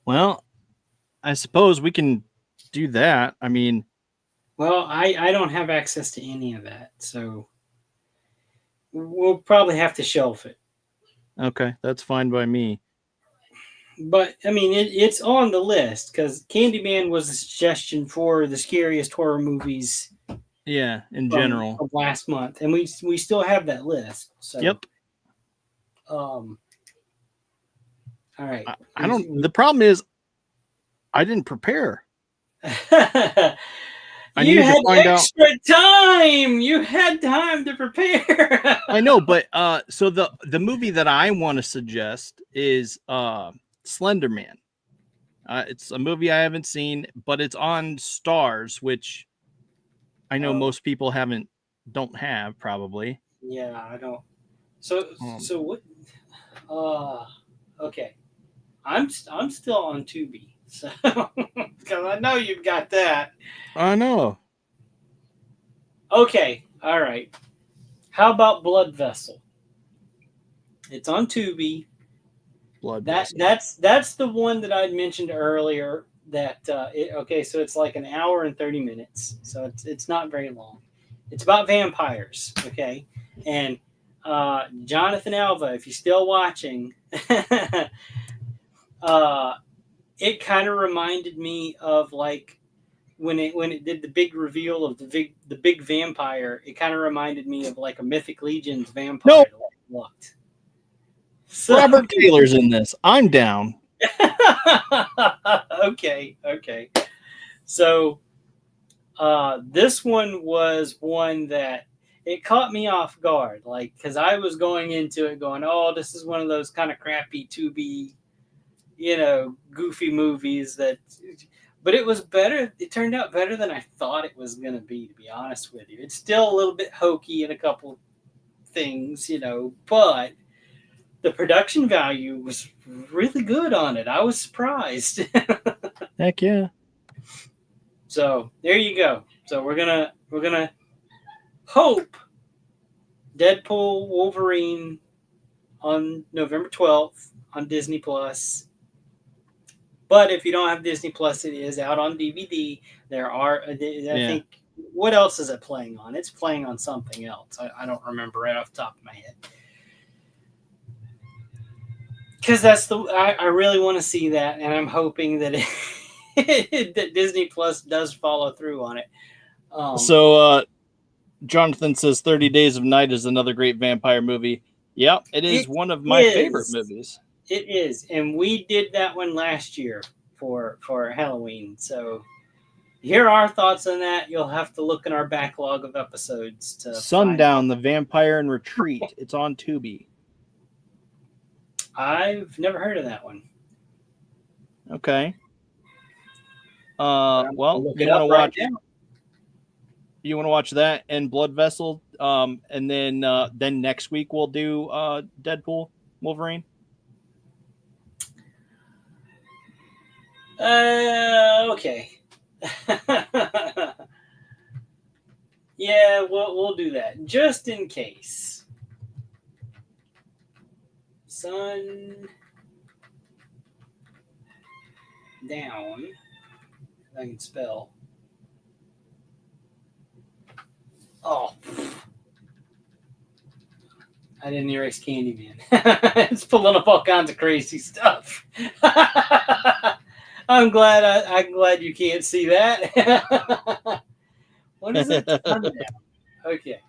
Well, I suppose we can do that. I mean, Well, I don't have access to any of that, so we'll probably have to shelf it. okay, that's fine by me. But I mean, it's on the list because Candyman was a suggestion for the scariest horror movies. Yeah, in general. From last month, and we still have that list. So, yep. All right. I don't. The problem is, I didn't prepare. You had extra time. You had time to prepare. I know, but so the movie that I want to suggest is Slender Man. It's a movie I haven't seen, but it's on Stars, which I know most people don't have probably. Yeah, I don't. So what? Okay, I'm still on Tubi, so because I know you've got that. I know. Okay, all right. How about Blood Vessel? It's on Tubi. That's the one that I'd mentioned earlier. That okay, so it's like an hour and 30 minutes, so it's not very long. It's about vampires, okay, and Jonathan Alva, if you're still watching, it kind of reminded me of like when it did the big reveal of the big vampire. It kind of reminded me of like a Mythic Legion's vampire. No. Looked. So, Robert Taylor's in this. I'm down. Okay. So this one was one that it caught me off guard, like because I was going into it going, oh, this is one of those kind of crappy Tubi, goofy movies that. But it was better. It turned out better than I thought it was going to be honest with you. It's still a little bit hokey in a couple things, but the production value was really good on it. I was surprised. Heck yeah. So there you go. So we're gonna hope Deadpool, Wolverine on November 12th on Disney Plus. But if you don't have Disney Plus, it is out on DVD. There are, I think, what else is it playing on? It's playing on something else. I don't remember right off the top of my head. Because I really want to see that, and I'm hoping that that Disney Plus does follow through on it. So Jonathan says 30 Days of Night is another great vampire movie. Yep, it is one of my favorite movies. It is, and we did that one last year for Halloween. So here are our thoughts on that. You'll have to look in our backlog of episodes to Sundown, The Vampire in Retreat. It's on Tubi. I've never heard of that one. Okay. Well, you want to watch it? You want to watch that and Blood Vessel, and then next week we'll do Deadpool, Wolverine. Okay. Yeah, we'll do that just in case. Sun down. If I can spell. Oh. I didn't erase Candyman. It's pulling up all kinds of crazy stuff. I'm glad you can't see that. What is it? Sundown. Okay.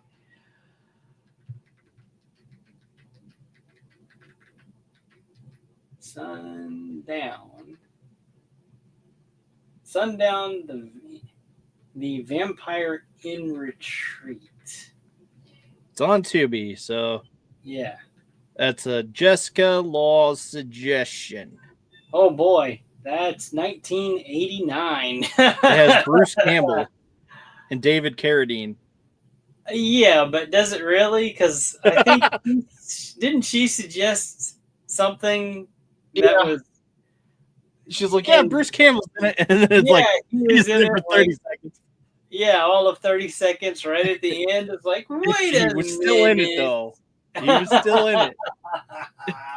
Sundown, the Vampire in Retreat. It's on Tubi, so yeah, that's a Jessica Law's suggestion. Oh boy, that's 1989. It has Bruce Campbell and David Carradine. Yeah, but does it really? Because I think didn't she suggest something that was? She's like, yeah, Bruce Campbell's in it, and then it's he's in it for 30 seconds. Yeah, all of 30 seconds right at the end. It's like, wait a minute. He was still in it, though. He was still in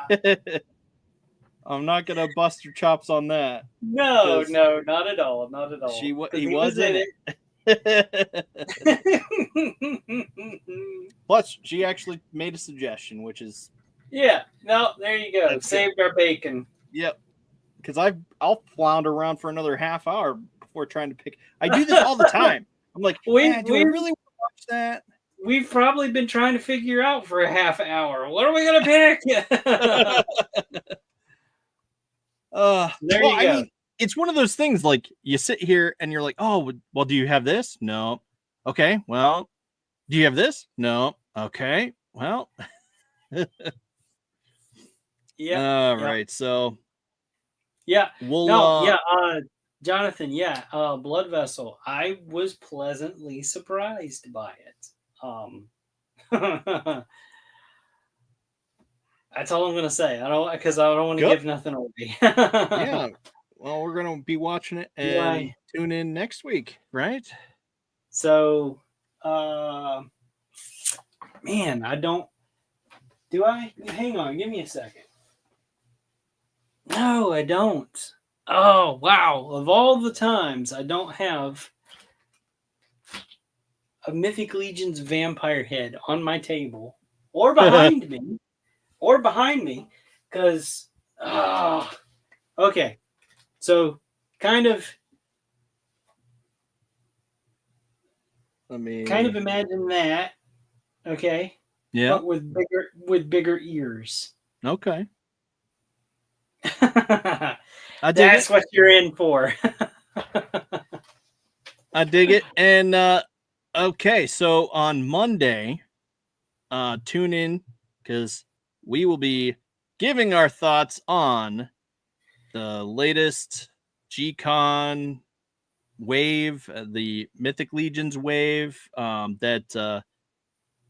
it. I'm not going to bust your chops on that. No, not at all. Not at all. He was in it. Plus, she actually made a suggestion, which is... Yeah, no, there you go. Saved our bacon. Yep. Because I'll flounder around for another half hour before trying to pick. I do this all the time. I'm like, do I really want to watch that? We've probably been trying to figure out for a half hour. What are we going to pick? There you go. I mean, it's one of those things like you sit here and you're like, oh, well, do you have this? No. Okay. Well, do you have this? No. Okay. Well. Yeah. All right. So. Yeah. Jonathan, Blood Vessel. I was pleasantly surprised by it. That's all I'm gonna say. I don't want to give nothing away. Yeah. Well, we're gonna be watching it and tune in next week, right? So, man, I don't. Do I? Hang on, give me a second. No, I don't. Oh, wow. Of all the times, I don't have a Mythic Legion's vampire head on my table or behind me. Because, okay. So, kind of imagine that. Okay. Yeah. But with bigger ears. Okay. That's what you're in for. I dig it. And okay, so on Monday, tune in because we will be giving our thoughts on the latest G-Con wave, the Mythic Legions wave, that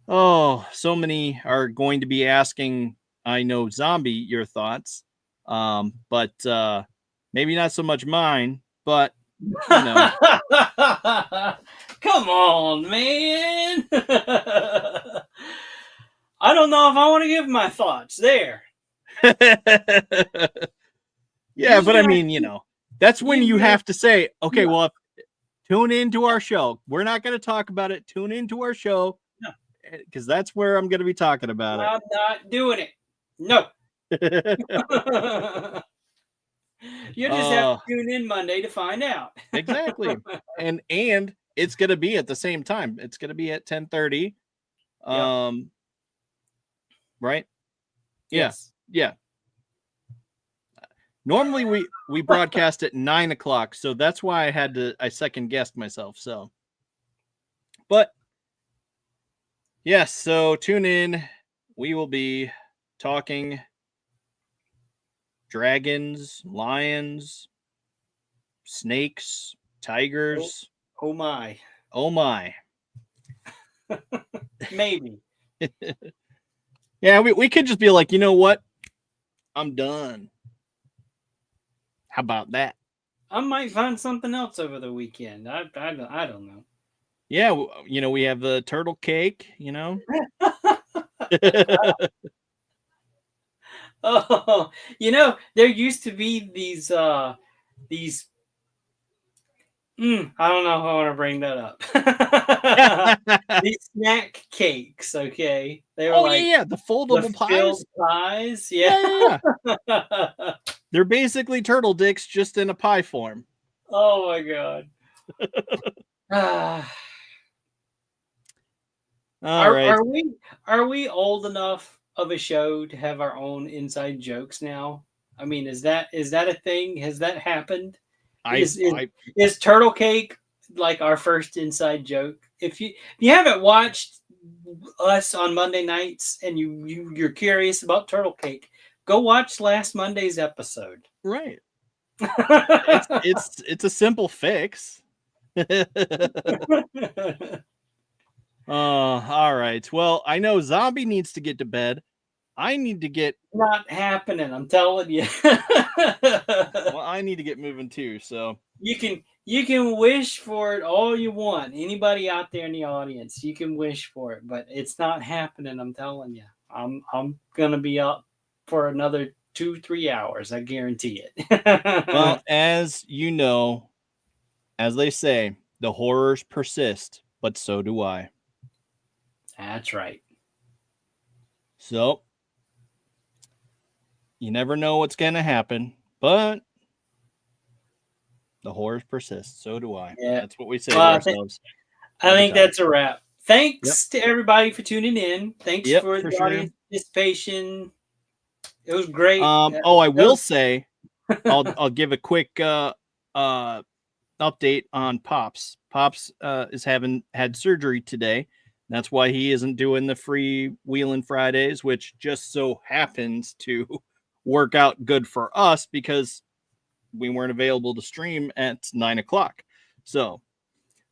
so many are going to be asking, I know, Zombie, your thoughts. But maybe not so much mine, but you know. Come on, man. I don't know if I want to give my thoughts there. Yeah, but I mean, that's when you have to say, okay, well, tune into our show. We're not going to talk about it. Tune into our show because that's where I'm going to be talking about it. I'm not doing it. No. You just have to tune in Monday to find out. Exactly. And it's going to be at the same time. It's going to be at 10:30. Right? Yes. Yeah. Normally we broadcast at 9:00, so that's why I second guessed myself. So, but yes, so tune in. We will be talking dragons, lions, snakes, tigers. Oh my. Oh my. Maybe. Yeah, we could just be like, you know what? I'm done. How about that? I might find something else over the weekend. I don't know. Yeah, we have the turtle cake, Oh, there used to be these I don't know if I want to bring that up. These snack cakes, okay? They were the foldable pies. Yeah. They're basically turtle dicks just in a pie form. Oh my god. Are we old enough of a show to have our own inside jokes now? I mean, is that a thing? Has that happened? Is turtle cake like our first inside joke? If you haven't watched us on Monday nights and you're curious about turtle cake, go watch last Monday's episode. Right. it's a simple fix. All right. Well, I know Zombie needs to get to bed. I need to get not happening, I'm telling you. Well, I need to get moving too, so you can wish for it all you want. Anybody out there in the audience, you can wish for it, but it's not happening, I'm telling you. I'm gonna be up for another 2-3 hours, I guarantee it. Well, as you know, as they say, the horrors persist, but so do I. That's right. So you never know what's going to happen, but the horrors persist. So do I. Yeah. That's what we say to ourselves. I think that's a wrap. Thanks to everybody for tuning in. Thanks for the audience participation. It was great. I will say, I'll give a quick update on Pops. Pops is had surgery today. That's why he isn't doing the free Wheelin' Fridays, which just so happens to work out good for us because we weren't available to stream at 9:00. So,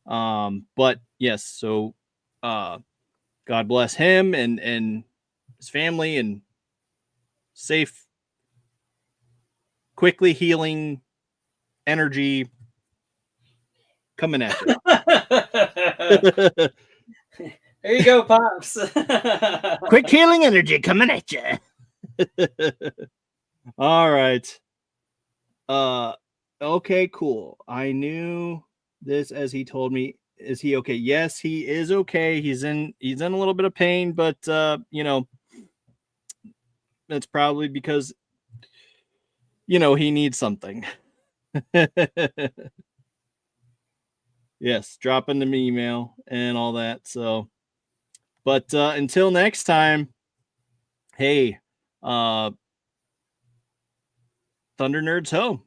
but yes, so God bless him and his family and safe, quickly healing energy coming at you. There you go, Pops. Quick healing energy coming at you. All right. Okay, cool. I knew this as he told me. Is he okay? Yes, he is okay. He's in a little bit of pain, but that's probably because he needs something. Yes, drop in the email and all that. So, but until next time, hey, Thunder Nerds ho.